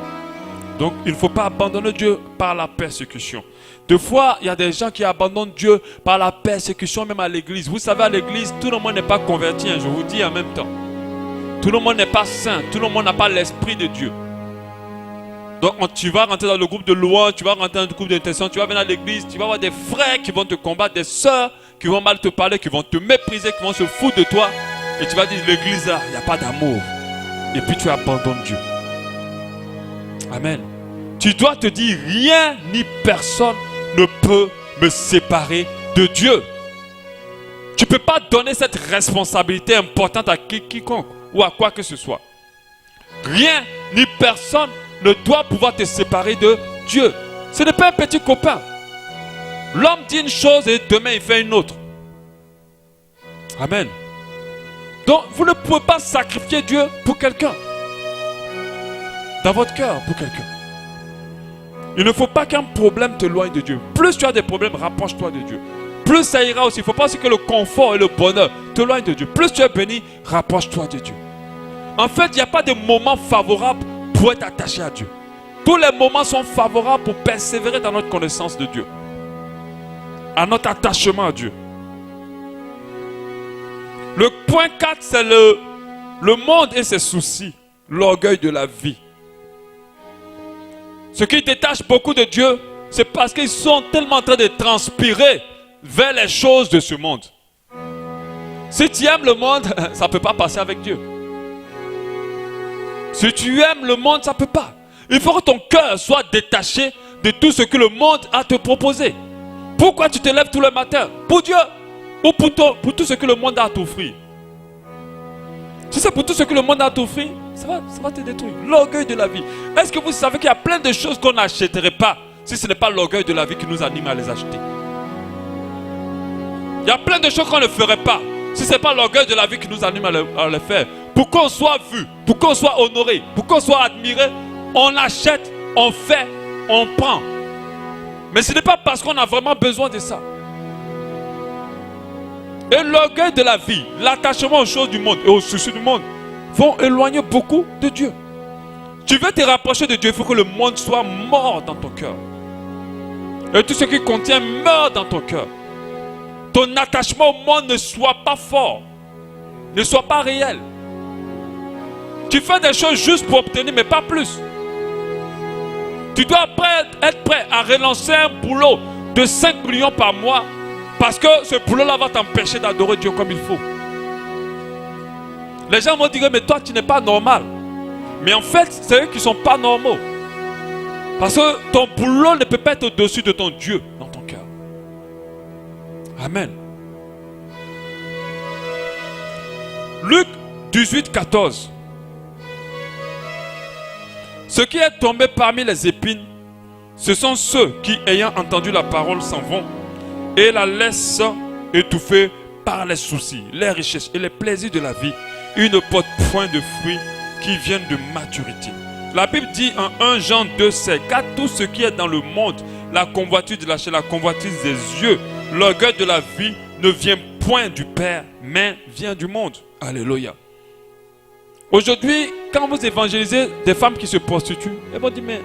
Speaker 2: Donc, il ne faut pas abandonner Dieu par la persécution. Des fois, il y a des gens qui abandonnent Dieu par la persécution, même à l'église. Vous savez, à l'église, tout le monde n'est pas converti, hein, je vous dis en même temps. Tout le monde n'est pas saint, tout le monde n'a pas l'esprit de Dieu. Donc, tu vas rentrer dans le groupe de louange, tu vas rentrer dans le groupe d'intercession, tu vas venir à l'église, tu vas avoir des frères qui vont te combattre, des sœurs qui vont mal te parler, qui vont te mépriser, qui vont se foutre de toi. Et tu vas dire, l'église là, il n'y a pas d'amour. Et puis tu abandonnes Dieu. Amen. Tu dois te dire, rien ni personne ne peut me séparer de Dieu. Tu ne peux pas donner cette responsabilité importante à quiconque ou à quoi que ce soit. Rien ni personne ne doit pouvoir te séparer de Dieu. Ce n'est pas un petit copain. L'homme dit une chose et demain il fait une autre. Amen. Donc vous ne pouvez pas sacrifier Dieu pour quelqu'un. Dans votre cœur, pour quelqu'un. Il ne faut pas qu'un problème te loigne de Dieu. Plus tu as des problèmes, rapproche-toi de Dieu. Plus ça ira aussi. Il ne faut pas aussi que le confort et le bonheur te loignent de Dieu. Plus tu es béni, rapproche-toi de Dieu. En fait, il n'y a pas de moment favorable pour être attaché à Dieu. Tous les moments sont favorables pour persévérer dans notre connaissance de Dieu. À notre attachement à Dieu. Le point 4, c'est le monde et ses soucis. L'orgueil de la vie. Ce qui détache beaucoup de Dieu, c'est parce qu'ils sont tellement en train de transpirer vers les choses de ce monde. Si tu aimes le monde, ça ne peut pas passer avec Dieu. Si tu aimes le monde, ça ne peut pas. Il faut que ton cœur soit détaché de tout ce que le monde a à te proposer. Pourquoi tu te lèves tous les matins? Pour Dieu ou pour tout ce que le monde a à t'offrir? Si c'est pour tout ce que le monde a à t'offrir, ça va te détruire. L'orgueil de la vie. Est-ce que vous savez qu'il y a plein de choses qu'on n'achèterait pas si ce n'est pas l'orgueil de la vie qui nous anime à les acheter? Il y a plein de choses qu'on ne ferait pas si ce n'est pas l'orgueil de la vie qui nous anime à les faire. Pour qu'on soit vu, pour qu'on soit honoré, pour qu'on soit admiré, on achète, on fait, on prend. Mais ce n'est pas parce qu'on a vraiment besoin de ça. Et l'orgueil de la vie, l'attachement aux choses du monde et aux soucis du monde vont éloigner beaucoup de Dieu. Tu veux te rapprocher de Dieu, il faut que le monde soit mort dans ton cœur. Et tout ce qui contient meurt dans ton cœur. Ton attachement au monde ne soit pas fort, ne soit pas réel. Tu fais des choses juste pour obtenir, mais pas plus. Tu dois être prêt à relancer un boulot de 5 millions par mois parce que ce boulot-là va t'empêcher d'adorer Dieu comme il faut. Les gens vont dire, mais toi, tu n'es pas normal. Mais en fait, c'est eux qui ne sont pas normaux. Parce que ton boulot ne peut pas être au-dessus de ton Dieu dans ton cœur. Amen. Luc 18, 14. Ce qui est tombé parmi les épines, ce sont ceux qui, ayant entendu la parole, s'en vont et la laissent étouffer par les soucis, les richesses et les plaisirs de la vie. Ils ne portent point de fruits qui viennent de maturité. La Bible dit en 1 Jean 2,7, car tout ce qui est dans le monde, la convoitise de la chair, la convoitise des yeux, l'orgueil de la vie, ne vient point du Père, mais vient du monde. Alléluia. Aujourd'hui, quand vous évangélisez des femmes qui se prostituent, elles vont dire, mais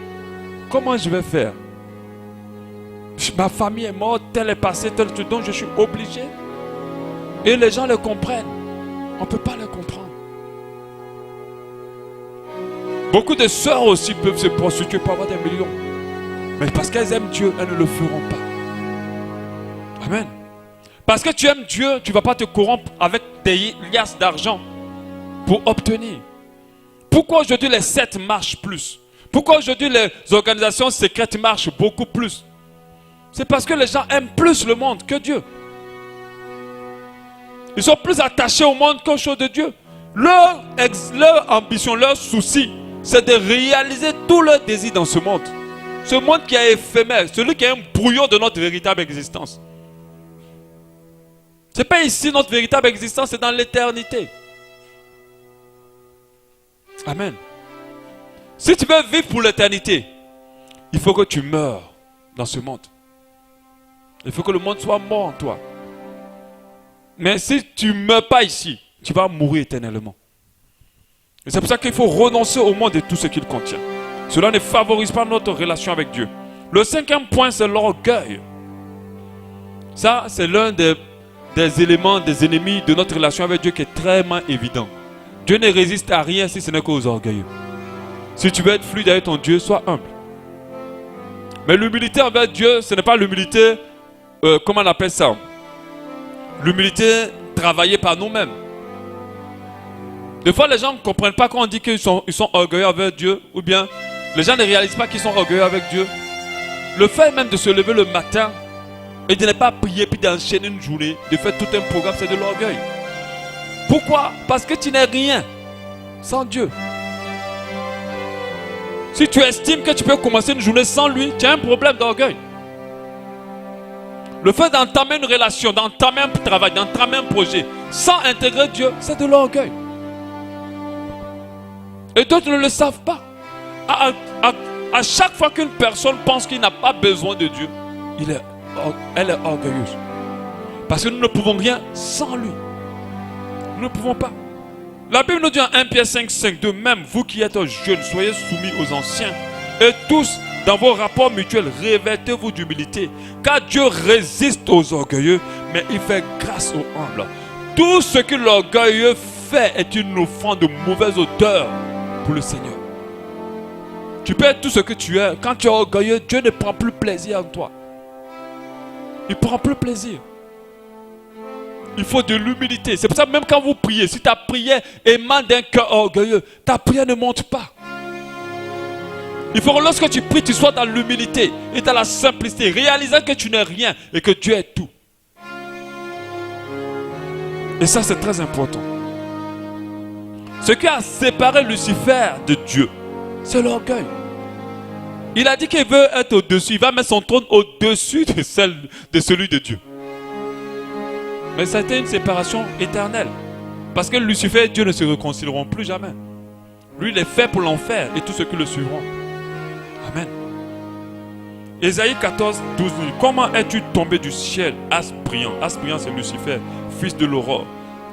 Speaker 2: comment je vais faire? Ma famille est morte, tel est passé, tel truc, donc je suis obligé. Et les gens le comprennent. On ne peut pas le comprendre. Beaucoup de sœurs aussi peuvent se prostituer pour avoir des millions. Mais parce qu'elles aiment Dieu, elles ne le feront pas. Amen. Parce que tu aimes Dieu, tu ne vas pas te corrompre avec des liasses d'argent pour obtenir. Pourquoi aujourd'hui les 7 marchent plus? Pourquoi aujourd'hui les organisations secrètes marchent beaucoup plus? C'est parce que les gens aiment plus le monde que Dieu. Ils sont plus attachés au monde qu'aux choses de Dieu. Leur ambition, leur souci, c'est de réaliser tous leurs désirs dans ce monde. Ce monde qui est éphémère, celui qui est un brouillon de notre véritable existence. Ce n'est pas ici notre véritable existence, c'est dans l'éternité. Amen. Si tu veux vivre pour l'éternité, il faut que tu meurs dans ce monde. Il faut que le monde soit mort en toi. Mais si tu ne meurs pas ici, tu vas mourir éternellement. Et c'est pour ça qu'il faut renoncer au monde et tout ce qu'il contient. Cela ne favorise pas notre relation avec Dieu. Le 5e point, c'est l'orgueil. Ça, c'est l'un des éléments, des ennemis de notre relation avec Dieu qui est très évident. Dieu ne résiste à rien si ce n'est qu'aux orgueilleux. Si tu veux être fluide avec ton Dieu, sois humble. Mais l'humilité envers Dieu, ce n'est pas l'humilité, comment on appelle ça? L'humilité travaillée par nous-mêmes. Des fois, les gens ne comprennent pas quand on dit qu'ils sont orgueilleux avec Dieu, ou bien les gens ne réalisent pas qu'ils sont orgueilleux avec Dieu. Le fait même de se lever le matin et de ne pas prier puis d'enchaîner une journée, de faire tout un programme, c'est de l'orgueil. Pourquoi? Parce que tu n'es rien sans Dieu. Si tu estimes que tu peux commencer une journée sans lui, tu as un problème d'orgueil. Le fait d'entamer une relation, d'entamer un travail, d'entamer un projet, sans intégrer Dieu, c'est de l'orgueil. Et d'autres ne le savent pas. À chaque fois qu'une personne pense qu'il n'a pas besoin de Dieu, elle est orgueilleuse. Parce que nous ne pouvons rien sans lui. Nous ne pouvons pas. La Bible nous dit en 1 Pierre 5, 5, de même, vous qui êtes jeunes, soyez soumis aux anciens. Et tous, dans vos rapports mutuels, revêtez-vous d'humilité. Car Dieu résiste aux orgueilleux, mais il fait grâce aux humbles. Tout ce que l'orgueilleux fait est une offrande de mauvaise odeur pour le Seigneur. Tu peux être tout ce que tu es. Quand tu es orgueilleux, Dieu ne prend plus plaisir en toi. Il ne prend plus plaisir. Il faut de l'humilité. C'est pour ça que même quand vous priez, si ta prière émane d'un cœur orgueilleux, ta prière ne monte pas. Il faut que lorsque tu pries, tu sois dans l'humilité et dans la simplicité, réalisant que tu n'es rien et que Dieu est tout. Et ça, c'est très important. Ce qui a séparé Lucifer de Dieu, c'est l'orgueil. Il a dit qu'il veut être au-dessus. Il va mettre son trône au-dessus de celui de Dieu. Mais c'était une séparation éternelle. Parce que Lucifer et Dieu ne se réconcilieront plus jamais. Lui, il est fait pour l'enfer et tous ceux qui le suivront. Amen. Ésaïe 14, 12 dit, comment es-tu tombé du ciel, as brillant? As brillant, c'est Lucifer, fils de l'aurore.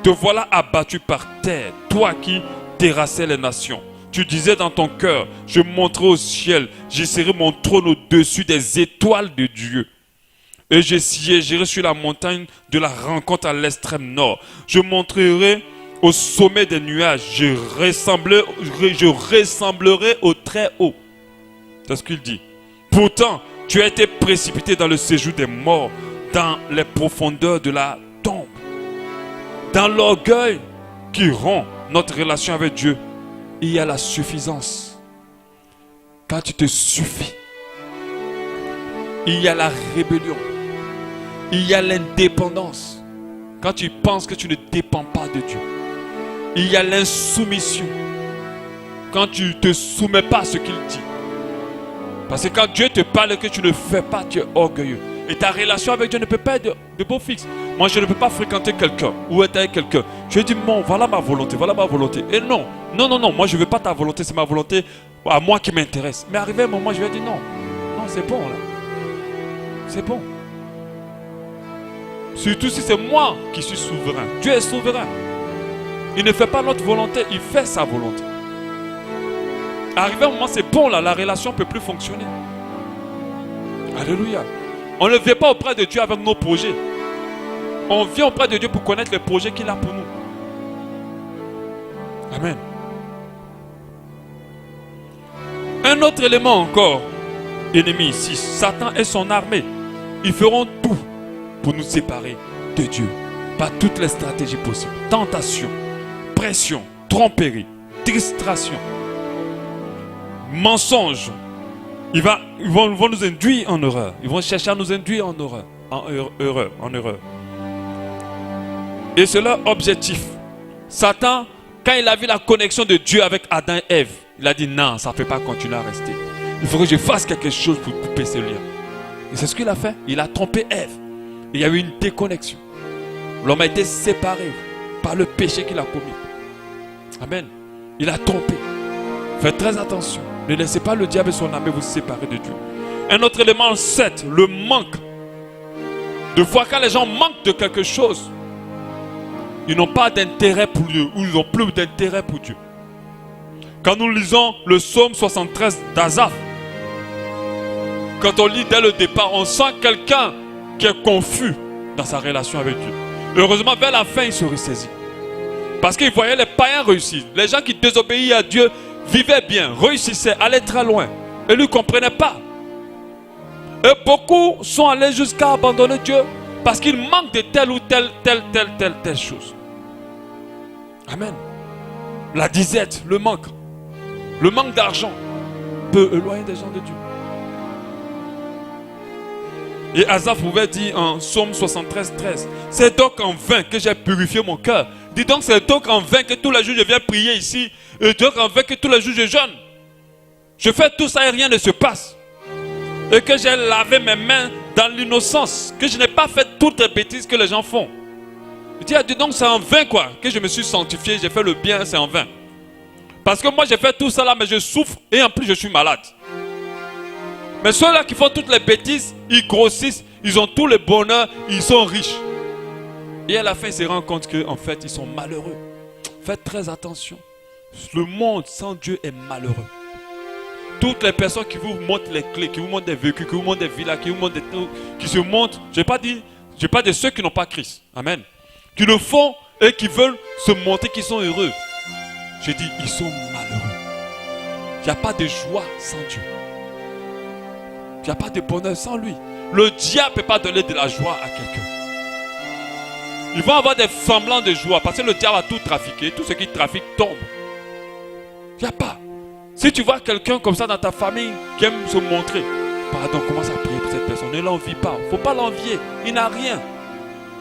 Speaker 2: Te voilà abattu par terre, toi qui terrassais les nations. Tu disais dans ton cœur, je monterai au ciel, j'essaierai mon trône au-dessus des étoiles de Dieu. Et je siégerai sur la montagne de la rencontre à l'extrême nord. Je montrerai au sommet des nuages. Je ressemblerai au très haut. C'est ce qu'il dit. Pourtant, tu as été précipité dans le séjour des morts, dans les profondeurs de la tombe. Dans l'orgueil qui rompt notre relation avec Dieu, il y a la suffisance. Quand tu te suffis, il y a la rébellion. Il y a l'indépendance. Quand tu penses que tu ne dépends pas de Dieu. Il y a l'insoumission. Quand tu ne te soumets pas à ce qu'il dit. Parce que quand Dieu te parle et que tu ne fais pas, tu es orgueilleux. Et ta relation avec Dieu ne peut pas être de beau fixe. Moi, je ne peux pas fréquenter quelqu'un ou être avec quelqu'un. Je dis, bon, voilà ma volonté, voilà ma volonté. Et non, moi je ne veux pas ta volonté, c'est ma volonté à moi qui m'intéresse. Mais arrivé un moment, je vais dire non, c'est bon là. C'est bon. Surtout si c'est moi qui suis souverain. Dieu est souverain. Il ne fait pas notre volonté, il fait sa volonté. Arrivé un moment, c'est bon là, la relation ne peut plus fonctionner. Alléluia. On ne vient pas auprès de Dieu avec nos projets. On vient auprès de Dieu pour connaître les projets qu'il a pour nous. Amen. Un autre élément encore, ennemi ici, Satan et son armée, ils feront tout pour nous séparer de Dieu par toutes les stratégies possibles. Tentation, pression, tromperie, distraction. mensonge. Ils vont nous induire en erreur. Ils vont chercher à nous induire en erreur. Et c'est leur objectif. Satan, quand il a vu la connexion de Dieu avec Adam et Ève, il a dit non, ça ne peut pas continuer à rester. Il faut que je fasse quelque chose pour couper ce lien. Et c'est ce qu'il a fait. Il a trompé Ève. Il y a eu une déconnexion. L'homme a été séparé par le péché qu'il a commis. Amen. Il a trompé. Faites très attention. Ne laissez pas le diable et son armée vous séparer de Dieu. Un autre élément, 7, le manque. De fois quand les gens manquent de quelque chose, ils n'ont pas d'intérêt pour Dieu, ou ils n'ont plus d'intérêt pour Dieu. Quand nous lisons le psaume 73 d'Asaph, quand on lit dès le départ, on sent quelqu'un qui est confus dans sa relation avec Dieu. Heureusement, vers la fin, il se ressaisit. Parce qu'il voyait les païens réussir. Les gens qui désobéissaient à Dieu vivaient bien, réussissaient, allaient très loin. Et lui ne comprenait pas. Et beaucoup sont allés jusqu'à abandonner Dieu parce qu'ils manquent de telle ou telle chose. Amen. La disette, le manque d'argent peut éloigner des gens de Dieu. Et Asaph pouvait dire en psaume 73, 13, c'est donc en vain que j'ai purifié mon cœur. Dis donc, c'est donc en vain que tous les jours je viens prier ici. Et donc en vain que tous les jours je jeûne. Je fais tout ça et rien ne se passe. Et que j'ai lavé mes mains dans l'innocence. Que je n'ai pas fait toutes les bêtises que les gens font. Je dis donc c'est en vain quoi. Que je me suis sanctifié, j'ai fait le bien, c'est en vain. Parce que moi j'ai fait tout ça là, mais je souffre et en plus je suis malade. Mais ceux-là qui font toutes les bêtises, ils grossissent, ils ont tout le bonheur, ils sont riches. Et à la fin, ils se rendent compte qu'en fait, ils sont malheureux. Faites très attention. Le monde sans Dieu est malheureux. Toutes les personnes qui vous montrent les clés, qui vous montrent des véhicules, qui vous montrent des villas, qui vous montrent des trucs, qui se montrent, je n'ai pas de ceux qui n'ont pas Christ. Amen. Qui le font et qui veulent se montrer qu'ils sont heureux. Je dis, ils sont malheureux. Il n'y a pas de joie sans Dieu. Il n'y a pas de bonheur sans lui. Le diable ne peut pas donner de la joie à quelqu'un. Ils vont avoir des semblants de joie parce que le diable a tout trafiqué. Tout ce qui trafique tombe. Il n'y a pas. Si tu vois quelqu'un comme ça dans ta famille qui aime se montrer, pardon, commence à prier pour cette personne. Ne l'envie pas. Il ne faut pas l'envier. Il n'a rien.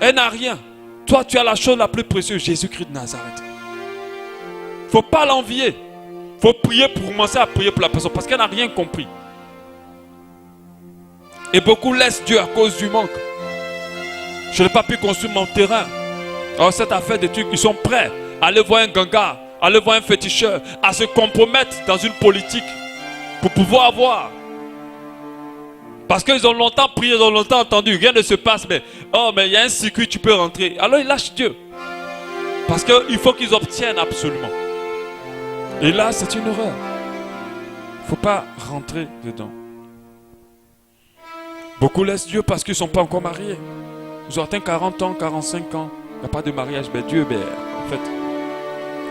Speaker 2: Elle n'a rien. Toi, tu as la chose la plus précieuse, Jésus-Christ de Nazareth. Il ne faut pas l'envier. Il faut prier pour commencer à prier pour la personne parce qu'elle n'a rien compris. Et beaucoup laissent Dieu à cause du manque. Je n'ai pas pu construire mon terrain. Alors cette affaire de trucs, ils sont prêts à aller voir un ganga, à aller voir un féticheur, à se compromettre dans une politique pour pouvoir avoir. Parce qu'ils ont longtemps prié, ils ont longtemps entendu, rien ne se passe, mais il y a un circuit, tu peux rentrer. Alors ils lâchent Dieu. Parce qu'il faut qu'ils obtiennent absolument. Et là, c'est une erreur. Il ne faut pas rentrer dedans. Beaucoup laissent Dieu parce qu'ils ne sont pas encore mariés. Ils ont atteint 40 ans, 45 ans. Il n'y a pas de mariage. Mais Dieu, en fait,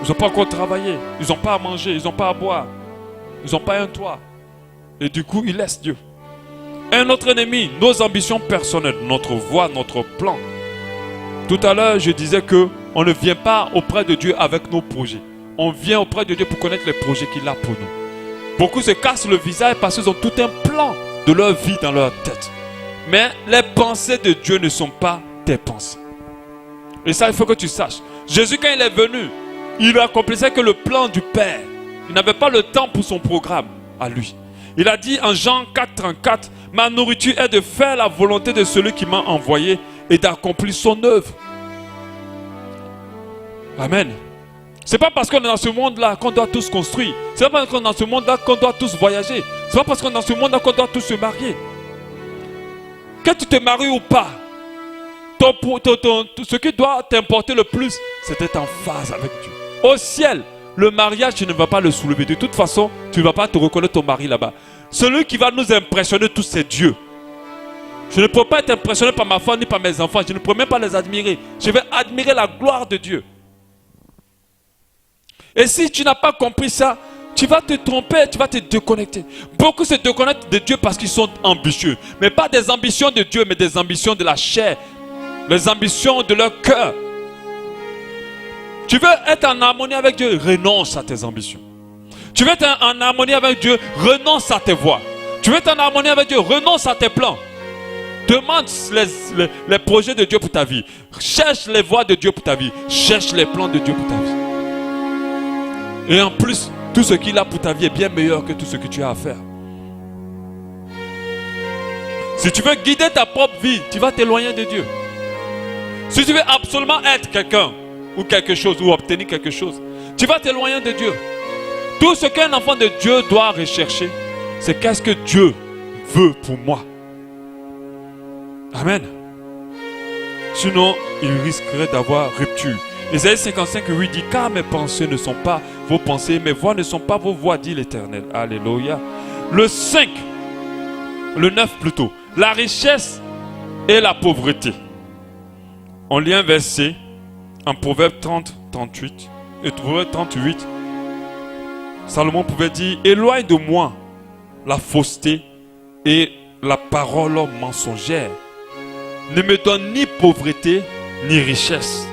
Speaker 2: ils n'ont pas encore travaillé. Ils n'ont pas à manger. Ils n'ont pas à boire. Ils n'ont pas un toit. Et du coup, ils laissent Dieu. Un autre ennemi, nos ambitions personnelles, notre voie, notre plan. Tout à l'heure, je disais qu'on ne vient pas auprès de Dieu avec nos projets. On vient auprès de Dieu pour connaître les projets qu'il a pour nous. Beaucoup se cassent le visage parce qu'ils ont tout un plan de leur vie dans leur tête. Mais les pensées de Dieu ne sont pas tes pensées. Et ça, il faut que tu saches. Jésus, quand il est venu, il accomplissait que le plan du Père. Il n'avait pas le temps pour son programme à lui. Il a dit en Jean 4, 34, « Ma nourriture est de faire la volonté de celui qui m'a envoyé et d'accomplir son œuvre. » Amen. C'est pas parce qu'on est dans ce monde-là qu'on doit tous construire. C'est pas parce qu'on est dans ce monde-là qu'on doit tous voyager. C'est pas parce qu'on est dans ce monde-là qu'on doit tous se marier. Que tu te maries ou pas, ce qui doit t'importer le plus, c'est d'être en phase avec Dieu. Au ciel, le mariage, tu ne vas pas le soulever. De toute façon, tu ne vas pas te reconnaître ton mari là-bas. Celui qui va nous impressionner tous, c'est Dieu. Je ne peux pas être impressionné par ma femme ni par mes enfants. Je ne peux même pas les admirer. Je vais admirer la gloire de Dieu. Et si tu n'as pas compris ça, tu vas te tromper, tu vas te déconnecter. Beaucoup se déconnectent de Dieu parce qu'ils sont ambitieux. Mais pas des ambitions de Dieu, mais des ambitions de la chair. Les ambitions de leur cœur. Tu veux être en harmonie avec Dieu, renonce à tes ambitions. Tu veux être en harmonie avec Dieu, renonce à tes voies. Tu veux être en harmonie avec Dieu, renonce à tes plans. Demande les projets de Dieu pour ta vie. Cherche les voies de Dieu pour ta vie. Cherche les plans de Dieu pour ta vie. Et en plus, tout ce qu'il a pour ta vie est bien meilleur que tout ce que tu as à faire. Si tu veux guider ta propre vie, tu vas t'éloigner de Dieu. Si tu veux absolument être quelqu'un ou quelque chose ou obtenir quelque chose, tu vas t'éloigner de Dieu. Tout ce qu'un enfant de Dieu doit rechercher, c'est qu'est-ce que Dieu veut pour moi. Amen. Sinon, il risquerait d'avoir rupture. Ésaïe 55:8 dit, car mes pensées ne sont pas vos pensées, mes voix ne sont pas vos voix, dit l'Éternel. Alléluia. Le 5, le 9 plutôt, la richesse et la pauvreté. On lit un verset en Proverbe 30, 38 et Proverbe 38. Salomon pouvait dire, éloigne de moi la fausseté et la parole mensongère. Ne me donne ni pauvreté ni richesse.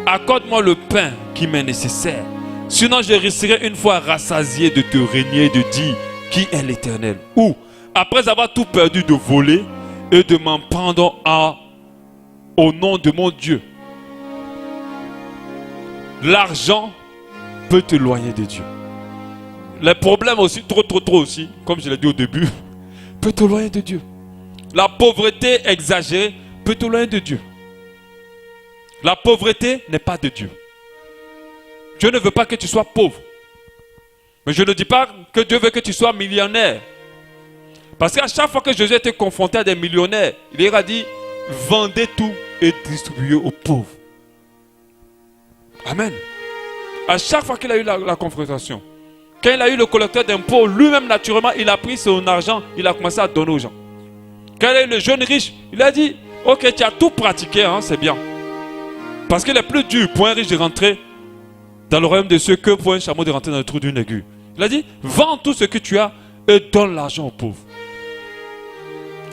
Speaker 2: Accorde-moi le pain qui m'est nécessaire. Sinon je resterai une fois rassasié de te régner et de dire qui est l'Éternel. Ou, après avoir tout perdu, de voler et de m'en prendre au nom de mon Dieu. L'argent peut t'éloigner de Dieu. Les problèmes aussi, trop aussi, comme je l'ai dit au début, peut t'éloigner de Dieu. La pauvreté exagérée peut t'éloigner de Dieu. La pauvreté n'est pas de Dieu. Dieu ne veut pas que tu sois pauvre. Mais je ne dis pas que Dieu veut que tu sois millionnaire. Parce qu'à chaque fois que Jésus était confronté à des millionnaires, il leur a dit, vendez tout et distribuez aux pauvres. Amen. À chaque fois qu'il a eu la confrontation, quand il a eu le collecteur d'impôts, lui-même naturellement, il a pris son argent, il a commencé à donner aux gens. Quand il a eu le jeune riche, il a dit, ok, tu as tout pratiqué, hein, c'est bien. Parce qu'il est plus dur pour un riche de rentrer dans le royaume de ceux que pour un chameau de rentrer dans le trou d'une aiguille. Il a dit, vends tout ce que tu as et donne l'argent aux pauvres.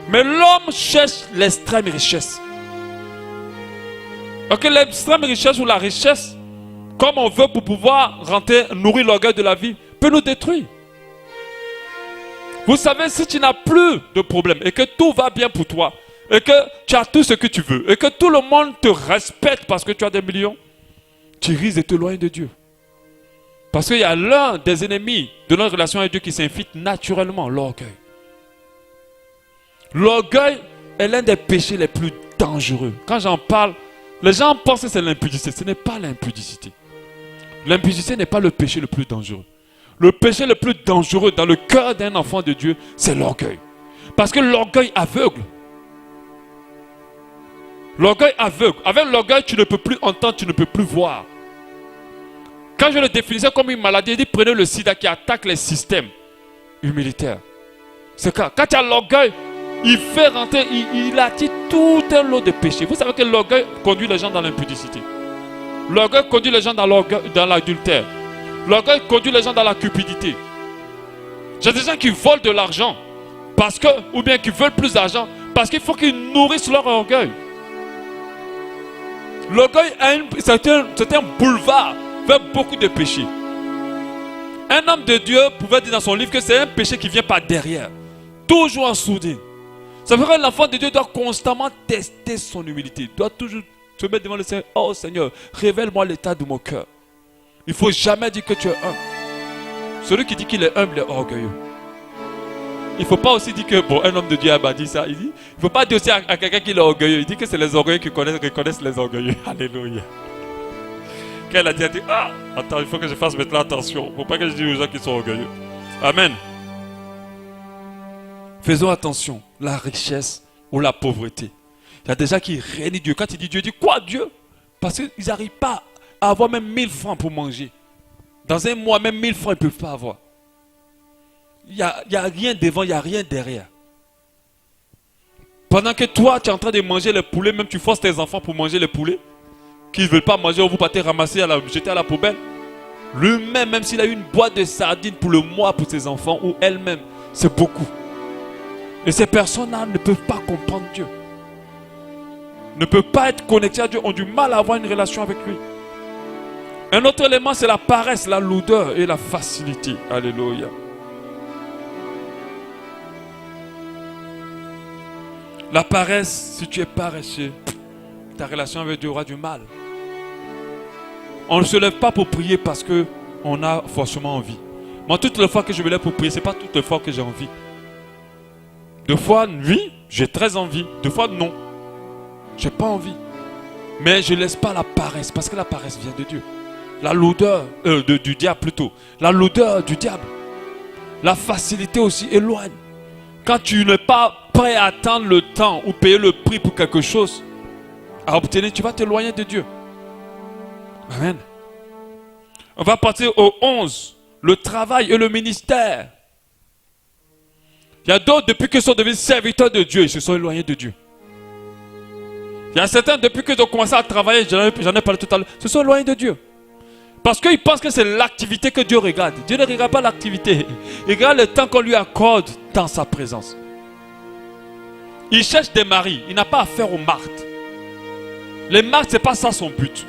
Speaker 2: Mais l'homme cherche l'extrême richesse. Ok, l'extrême richesse ou la richesse, comme on veut pour pouvoir rentrer, nourrir l'orgueil de la vie, peut nous détruire. Vous savez, si tu n'as plus de problème et que tout va bien pour toi, et que tu as tout ce que tu veux, et que tout le monde te respecte parce que tu as des millions, tu risques de t'éloigner de Dieu. Parce qu'il y a l'un des ennemis de notre relation avec Dieu qui s'infiltre naturellement, l'orgueil. L'orgueil est l'un des péchés les plus dangereux. Quand j'en parle, les gens pensent que c'est l'impudicité. Ce n'est pas l'impudicité. L'impudicité n'est pas le péché le plus dangereux. Le péché le plus dangereux dans le cœur d'un enfant de Dieu, c'est l'orgueil. Parce que l'orgueil aveugle. L'orgueil aveugle. Avec l'orgueil, tu ne peux plus entendre, tu ne peux plus voir. Quand je le définissais comme une maladie, il dit prenez le sida qui attaque les systèmes humanitaires. C'est quand tu as l'orgueil, il fait rentrer, il attire tout un lot de péchés. Vous savez que l'orgueil conduit les gens dans l'impudicité. L'orgueil conduit les gens dans l'adultère. L'orgueil conduit les gens dans la cupidité. J'ai des gens qui volent de l'argent parce que, ou bien qui veulent plus d'argent parce qu'il faut qu'ils nourrissent leur orgueil. L'orgueil c'est un boulevard vers beaucoup de péchés. Un homme de Dieu pouvait dire dans son livre que c'est un péché qui vient par derrière, toujours en sourdine. Ça veut dire que l'enfant de Dieu doit constamment tester son humilité. Il doit toujours se mettre devant le Seigneur. Oh Seigneur, révèle-moi l'état de mon cœur. Il ne faut jamais dire que tu es humble. Celui qui dit qu'il est humble est orgueilleux. Il ne faut pas aussi dire que, bon, un homme de Dieu a dit ça. Il ne faut pas dire aussi à quelqu'un qu'il est orgueilleux. Il dit que c'est les orgueilleux qui reconnaissent les orgueilleux. Alléluia. Quand il a dit, ah, attends, il faut que je fasse maintenant attention. Il ne faut pas que je dise aux gens qui sont orgueilleux. Amen. Faisons attention, la richesse ou la pauvreté. Il y a des gens qui réunissent Dieu. Quand il dit Dieu, il dit quoi Dieu? Parce qu'ils n'arrivent pas à avoir même 1000 francs pour manger. Dans un mois, même 1000 francs, ils ne peuvent pas avoir. Il n'y a rien devant, il n'y a rien derrière. Pendant que toi, tu es en train de manger les poulets, même tu forces tes enfants pour manger les poulets, qui ne veulent pas manger, vous partez ramasser, jeter à la poubelle. Lui-même, même s'il a eu une boîte de sardines pour le mois pour ses enfants, ou elle-même, c'est beaucoup. Et ces personnes-là ne peuvent pas comprendre Dieu. Ne peuvent pas être connectées à Dieu, ont du mal à avoir une relation avec lui. Un autre élément, c'est la paresse, la lourdeur et la facilité. Alléluia. La paresse, si tu es paresseux, ta relation avec Dieu aura du mal. On ne se lève pas pour prier parce qu'on a forcément envie. Moi, toutes les fois que je me lève pour prier, ce n'est pas toutes les fois que j'ai envie. Deux fois, oui, j'ai très envie. Deux fois, non. Je n'ai pas envie. Mais je ne laisse pas la paresse, parce que la paresse vient de Dieu. La lourdeur, du diable plutôt. La lourdeur du diable. La facilité aussi éloigne. Quand tu n'es pas prêt à attendre le temps ou payer le prix pour quelque chose à obtenir, tu vas t'éloigner de Dieu. Amen. On va partir au 11. Le travail et le ministère. Il y a d'autres, depuis qu'ils sont devenus serviteurs de Dieu, ils se sont éloignés de Dieu. Il y a certains, depuis qu'ils ont commencé à travailler, j'en ai parlé tout à l'heure, se sont éloignés de Dieu. Parce qu'ils pensent que c'est l'activité que Dieu regarde. Dieu ne regarde pas l'activité. Il regarde le temps qu'on lui accorde dans sa présence. Il cherche des maris. Il n'a pas affaire aux martes. Les martes, ce n'est pas ça son but.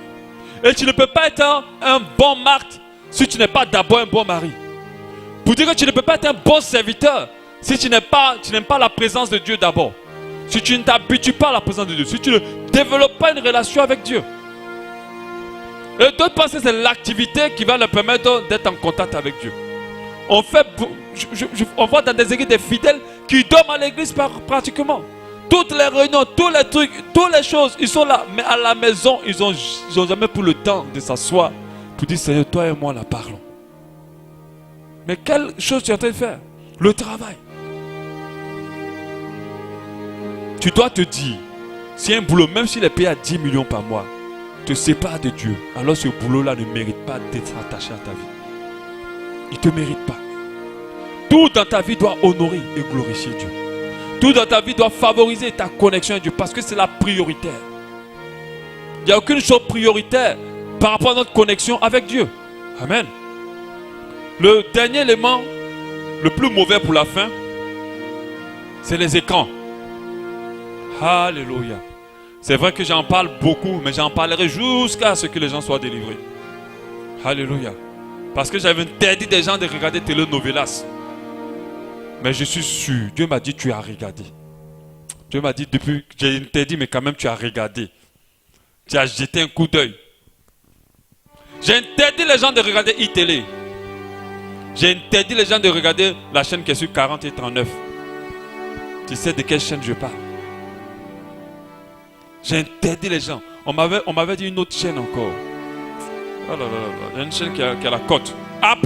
Speaker 2: Et tu ne peux pas être un bon marte si tu n'es pas d'abord un bon mari. Pour dire que tu ne peux pas être un bon serviteur si tu n'aimes pas la présence de Dieu d'abord. Si tu ne t'habitues pas à la présence de Dieu. Si tu ne développes pas une relation avec Dieu. Et d'autres pensent que c'est l'activité qui va leur permettre d'être en contact avec Dieu. On voit dans des églises des fidèles qui dorment à l'église pratiquement. Toutes les réunions, tous les trucs, toutes les choses, ils sont là. Mais à la maison, ils n'ont jamais pris le temps de s'asseoir pour dire, Seigneur, toi et moi, là, parlons. Mais quelle chose tu es en train de faire? Le travail. Tu dois te dire, si un boulot, même s'il est payé à 10 millions par mois, te sépare de Dieu, alors ce boulot-là ne mérite pas d'être attaché à ta vie. Il ne te mérite pas. Tout dans ta vie doit honorer et glorifier Dieu. Tout dans ta vie doit favoriser ta connexion à Dieu parce que c'est la prioritaire. Il n'y a aucune chose prioritaire par rapport à notre connexion avec Dieu. Amen. Le dernier élément, le plus mauvais pour la fin, c'est les écrans. Alléluia. C'est vrai que j'en parle beaucoup, mais j'en parlerai jusqu'à ce que les gens soient délivrés. Alléluia. Parce que j'avais interdit des gens de regarder telenovelas. Mais je suis sûr, Dieu m'a dit tu as regardé. Dieu m'a dit depuis que j'ai interdit, mais quand même tu as regardé. Tu as jeté un coup d'œil. J'ai interdit les gens de regarder iTélé. J'ai interdit les gens de regarder la chaîne qui est sur 40 et 39. Tu sais de quelle chaîne je parle? J'ai interdit les gens. On m'avait dit une autre chaîne encore. Oh là là là, il y a une chaîne qui a la cote. A+.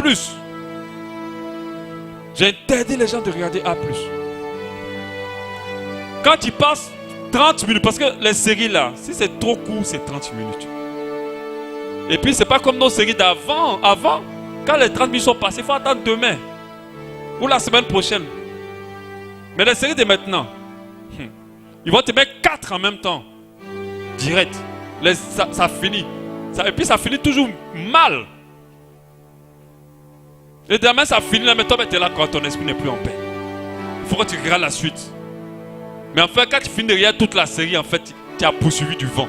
Speaker 2: J'ai interdit les gens de regarder A+. Quand tu passes 30 minutes, parce que les séries là, si c'est trop court, c'est 30 minutes. Et puis c'est pas comme nos séries d'avant. Avant, quand les 30 minutes sont passées, il faut attendre demain. Ou la semaine prochaine. Mais les séries de maintenant, ils vont te mettre 4 en même temps. Direct. Ça finit. Et puis ça finit toujours mal. Et demain ça finit là, mais toi tu es là quand ton esprit n'est plus en paix. Il faut que tu regardes la suite. Mais en fait, quand tu finis derrière toute la série, en fait, tu as poursuivi du vent.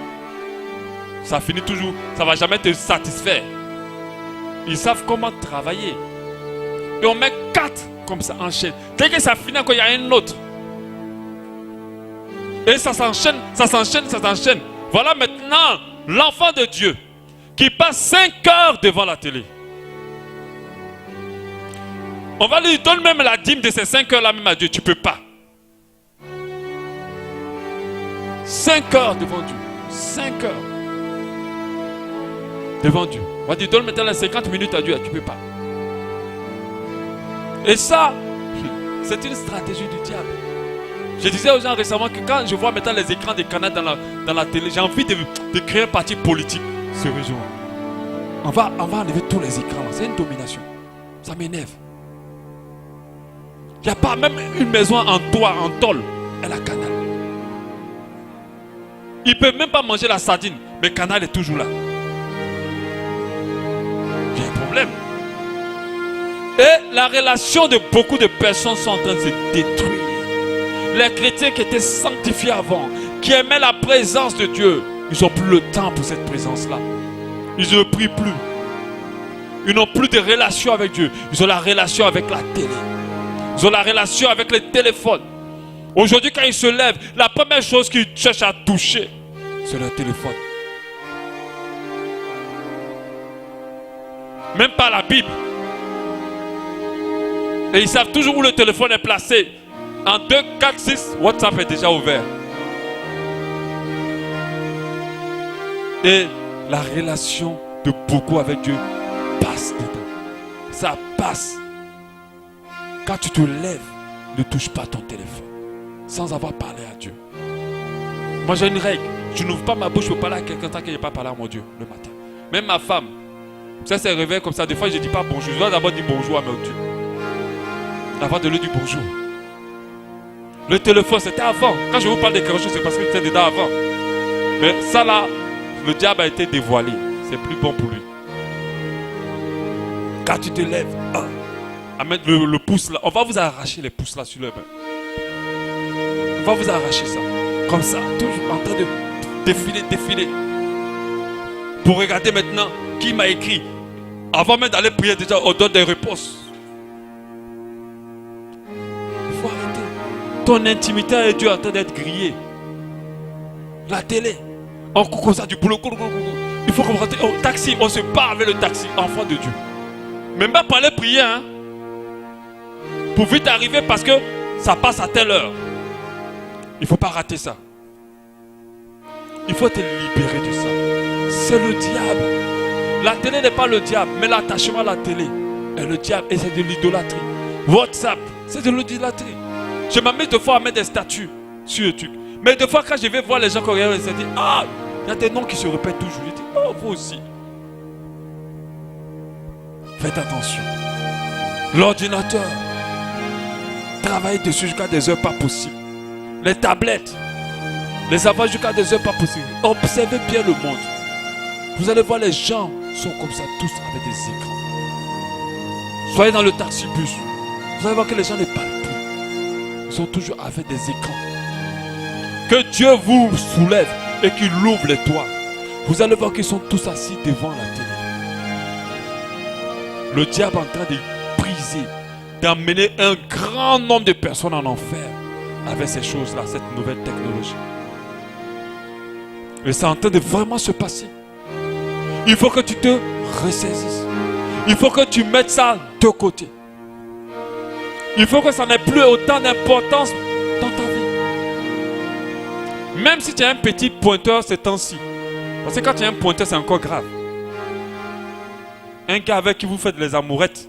Speaker 2: Ça finit toujours, ça ne va jamais te satisfaire. Ils savent comment travailler. Et on met 4 comme ça en chaîne. Dès que ça finit, encore il y a un autre. Et ça s'enchaîne, ça s'enchaîne, ça s'enchaîne. Voilà maintenant l'enfant de Dieu qui passe 5 heures devant la télé. On va lui donner même la dîme de ces 5 heures là même à Dieu. Tu ne peux pas. 5 heures devant Dieu. 5 heures devant Dieu. On va dire donne maintenant les 50 minutes à Dieu. Tu ne peux pas. Et ça, c'est une stratégie du diable. Je disais aux gens récemment que quand je vois maintenant les écrans des canaux dans la télé, j'ai envie de créer un parti politique. Sérieusement. On va enlever tous les écrans. C'est une domination. Ça m'énerve. Il n'y a pas même une maison en toit, en tôle. Elle a canal. Il ne peut même pas manger la sardine. Mais canal est toujours là. Il y a un problème. Et la relation de beaucoup de personnes sont en train de se détruire. Les chrétiens qui étaient sanctifiés avant, qui aimaient la présence de Dieu, ils n'ont plus le temps pour cette présence-là. Ils ne prient plus. Ils n'ont plus de relation avec Dieu. Ils ont la relation avec la télé. Ils ont la relation avec le téléphone. Aujourd'hui, quand ils se lèvent, la première chose qu'ils cherchent à toucher, c'est le téléphone. Même pas la Bible. Et ils savent toujours où le téléphone est placé. En 2, 4, 6, WhatsApp est déjà ouvert. Et la relation de beaucoup avec Dieu passe dedans. Ça passe. Quand tu te lèves, ne touche pas ton téléphone sans avoir parlé à Dieu. Moi j'ai une règle. Je n'ouvre pas ma bouche pour parler à quelqu'un tant que je n'ai pas parlé à mon Dieu le matin. Même ma femme. Ça se réveille comme ça. Des fois je ne dis pas bonjour. Je dois d'abord dire bonjour à mon Dieu. Avant de lui dire bonjour. Le téléphone c'était avant. Quand je vous parle de quelque chose, c'est parce que c'était dedans avant. Mais ça là, le diable a été dévoilé. C'est plus bon pour lui. Quand tu te lèves, à mettre le pouce là, on va vous arracher les pouces là sur le bain. On va vous arracher ça. Comme ça, toujours en train de défiler. Pour regarder maintenant qui m'a écrit. Avant même d'aller prier, déjà, on donne des réponses. Il faut arrêter. Ton intimité avec Dieu est en train d'être grillée. La télé. On court comme ça du boulot. Il faut qu'on rentre au taxi. On se bat avec le taxi. Enfant de Dieu. Même pas pour aller prier. Hein? Pour vite arriver parce que ça passe à telle heure. Il ne faut pas rater ça. Il faut te libérer de ça. C'est le diable. La télé n'est pas le diable, mais l'attachement à la télé est le diable et c'est de l'idolâtrie. WhatsApp, c'est de l'idolâtrie. Je m'amuse de fois à mettre des statuts sur le truc. Mais des fois quand je vais voir les gens qui regardent, ils se disent, il y a des noms qui se répètent toujours. Je dis, vous aussi. Faites attention. L'ordinateur. Travaillez dessus jusqu'à des heures pas possibles. Les tablettes. Les avoir jusqu'à des heures pas possibles. Observez bien le monde. Vous allez voir les gens sont comme ça tous avec des écrans. Soyez dans le taxi-bus. Vous allez voir que les gens ne parlent plus. Ils sont toujours avec des écrans. Que Dieu vous soulève et qu'il ouvre les toits. Vous allez voir qu'ils sont tous assis devant la télé. Le diable est en train de briser, d'amener un grand nombre de personnes en enfer avec ces choses-là, cette nouvelle technologie. Et c'est en train de vraiment se passer. Il faut que tu te ressaisisses. Il faut que tu mettes ça de côté. Il faut que ça n'ait plus autant d'importance dans ta vie. Même si tu as un petit pointeur ces temps-ci. Parce que quand tu as un pointeur, c'est encore grave. Un gars avec qui vous faites les amourettes.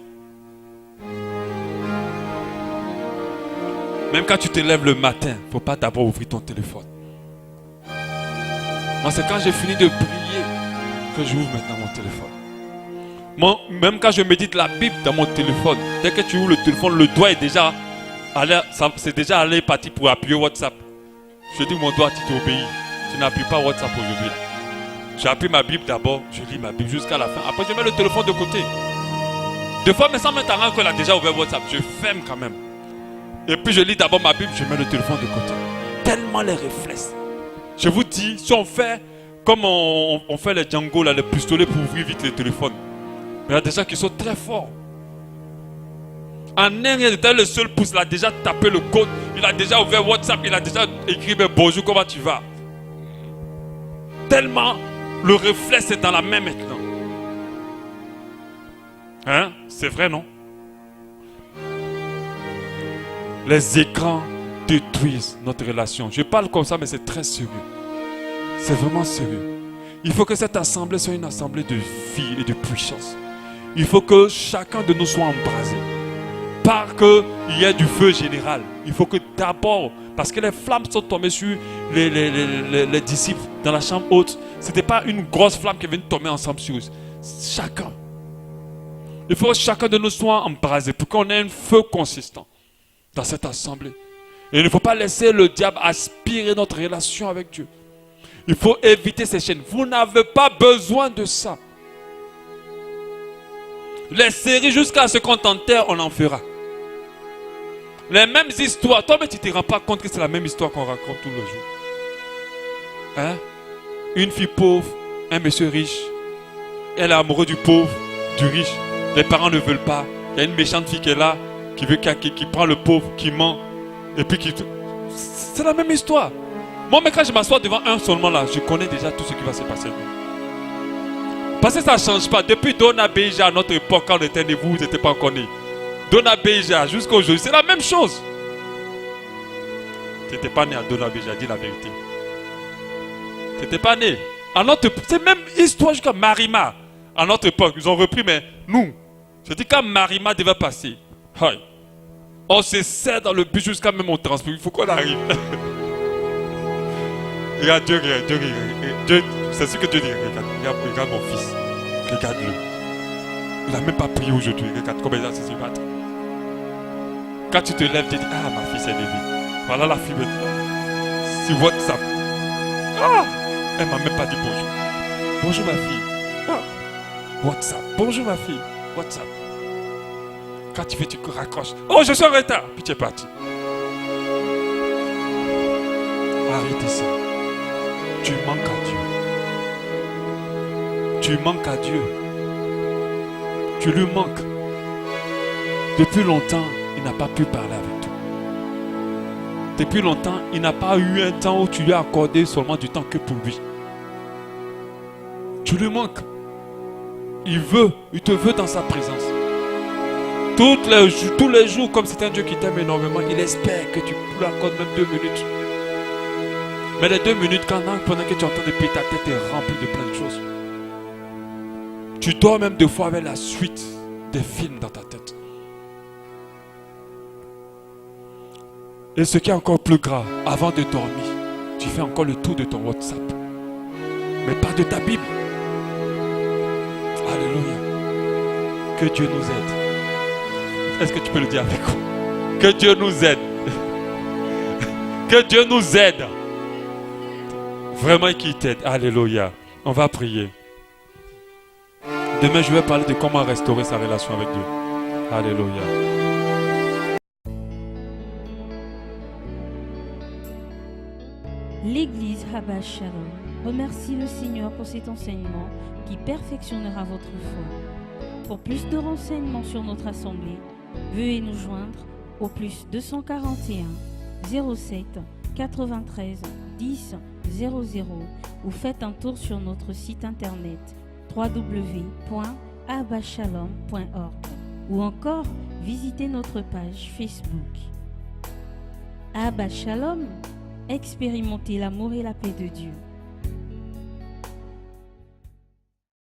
Speaker 2: Même quand tu te lèves le matin, il ne faut pas d'abord ouvrir ton téléphone. Moi, c'est quand j'ai fini de prier que j'ouvre maintenant mon téléphone. Moi, même quand je médite la Bible dans mon téléphone, dès que tu ouvres le téléphone, le doigt est déjà allé, c'est déjà allé parti pour appuyer WhatsApp. Je dis mon doigt, tu t'obéis. Tu n'appuies pas WhatsApp aujourd'hui. J'appuie ma Bible d'abord, je lis ma Bible jusqu'à la fin. Après, je mets le téléphone de côté. Des fois, mais sans me rendre qu'elle a déjà ouvert WhatsApp, je ferme quand même. Et puis, je lis d'abord ma Bible, je mets le téléphone de côté. Tellement les réflexes. Je vous dis, si on fait comme on fait les Django, là, les pistolets pour ouvrir vite le téléphone. Mais il y a des gens qui sont très forts. En un rien de temps, le seul pouce, il a déjà tapé le code, il a déjà ouvert WhatsApp, il a déjà écrit bonjour, comment tu vas? Tellement le réflexe est dans la main maintenant. Hein? C'est vrai, non? Les écrans détruisent notre relation. Je parle comme ça, mais c'est très sérieux. C'est vraiment sérieux. Il faut que cette assemblée soit une assemblée de vie et de puissance. Il faut que chacun de nous soit embrasé. Pas qu'il y ait du feu général. Il faut que d'abord, parce que les flammes sont tombées sur les disciples dans la chambre haute. Ce n'était pas une grosse flamme qui venait tomber ensemble sur eux. Chacun. Il faut que chacun de nous soit embrasé pour qu'on ait un feu consistant dans cette assemblée. Et il ne faut pas laisser le diable aspirer notre relation avec Dieu. Il faut éviter ces chaînes. Vous n'avez pas besoin de ça. Les séries jusqu'à ce qu'on t'enterre, on en fera. Les mêmes histoires. Toi, mais tu ne te rends pas compte que c'est la même histoire qu'on raconte tous les jours. Hein? Une fille pauvre, un monsieur riche. Elle est amoureuse du pauvre. du riche. Les parents ne veulent pas. Il y a une méchante fille qui est là, qui veut qui prend le pauvre, qui ment. Et puis qui... C'est la même histoire. Moi, mais quand je m'assois devant un seulement là, je connais déjà tout ce qui va se passer. Parce que ça ne change pas. Depuis Dona Beja à notre époque, quand on était né, vous n'étiez pas encore nés. Dona Beja jusqu'à aujourd'hui, c'est la même chose. Tu n'étais pas né à Dona Beja, dis la vérité. Tu n'étais pas né. C'est même histoire jusqu'à Marima. À notre époque, ils ont repris, mais nous, je dis quand Marima devait passer, on se serre dans le bus jusqu'à même on transpire. Il faut qu'on arrive. Regarde, Dieu, c'est ce que Dieu dit. Regarde mon fils. Regarde-le. Il n'a même pas prié aujourd'hui. Regarde combien il se battre. Quand tu te lèves, tu dis, ah, ma fille s'est levée. Voilà la fille maintenant. Sur WhatsApp. Ah, elle m'a même pas dit bonjour. Bonjour ma fille. Ah, WhatsApp. Bonjour ma fille. WhatsApp. Quand tu fais, tu raccroches. Oh, je suis en retard. Puis tu es parti. Arrêtez ça. Tu manques à Dieu. Tu manques à Dieu. Tu lui manques. Depuis longtemps, il n'a pas pu parler avec toi. Depuis longtemps, il n'a pas eu un temps où tu lui as accordé seulement du temps que pour lui. Tu lui manques. Il te veut dans sa présence. Tous les jours, comme c'est un Dieu qui t'aime énormément, il espère que tu lui accordes même 2 minutes. Mais les 2 minutes, pendant que tu entends depuis ta tête est remplie de plein de choses. Tu dors même des fois avec la suite des films dans ta tête. Et ce qui est encore plus grave, avant de dormir, tu fais encore le tour de ton WhatsApp. Mais pas de ta Bible. Alléluia. Que Dieu nous aide. Est-ce que tu peux le dire avec moi? Que Dieu nous aide. Que Dieu nous aide. Vraiment qu'il t'aide. Alléluia. On va prier. Demain, je vais parler de comment restaurer sa relation avec Dieu. Alléluia.
Speaker 1: L'église Abba Shalom remercie le Seigneur pour cet enseignement qui perfectionnera votre foi. Pour plus de renseignements sur notre assemblée, veuillez nous joindre au plus 241 07 93 10 00 ou faites un tour sur notre site internet www.abbashalom.org ou encore visitez notre page Facebook. Abba Shalom, expérimentez l'amour et la paix de Dieu.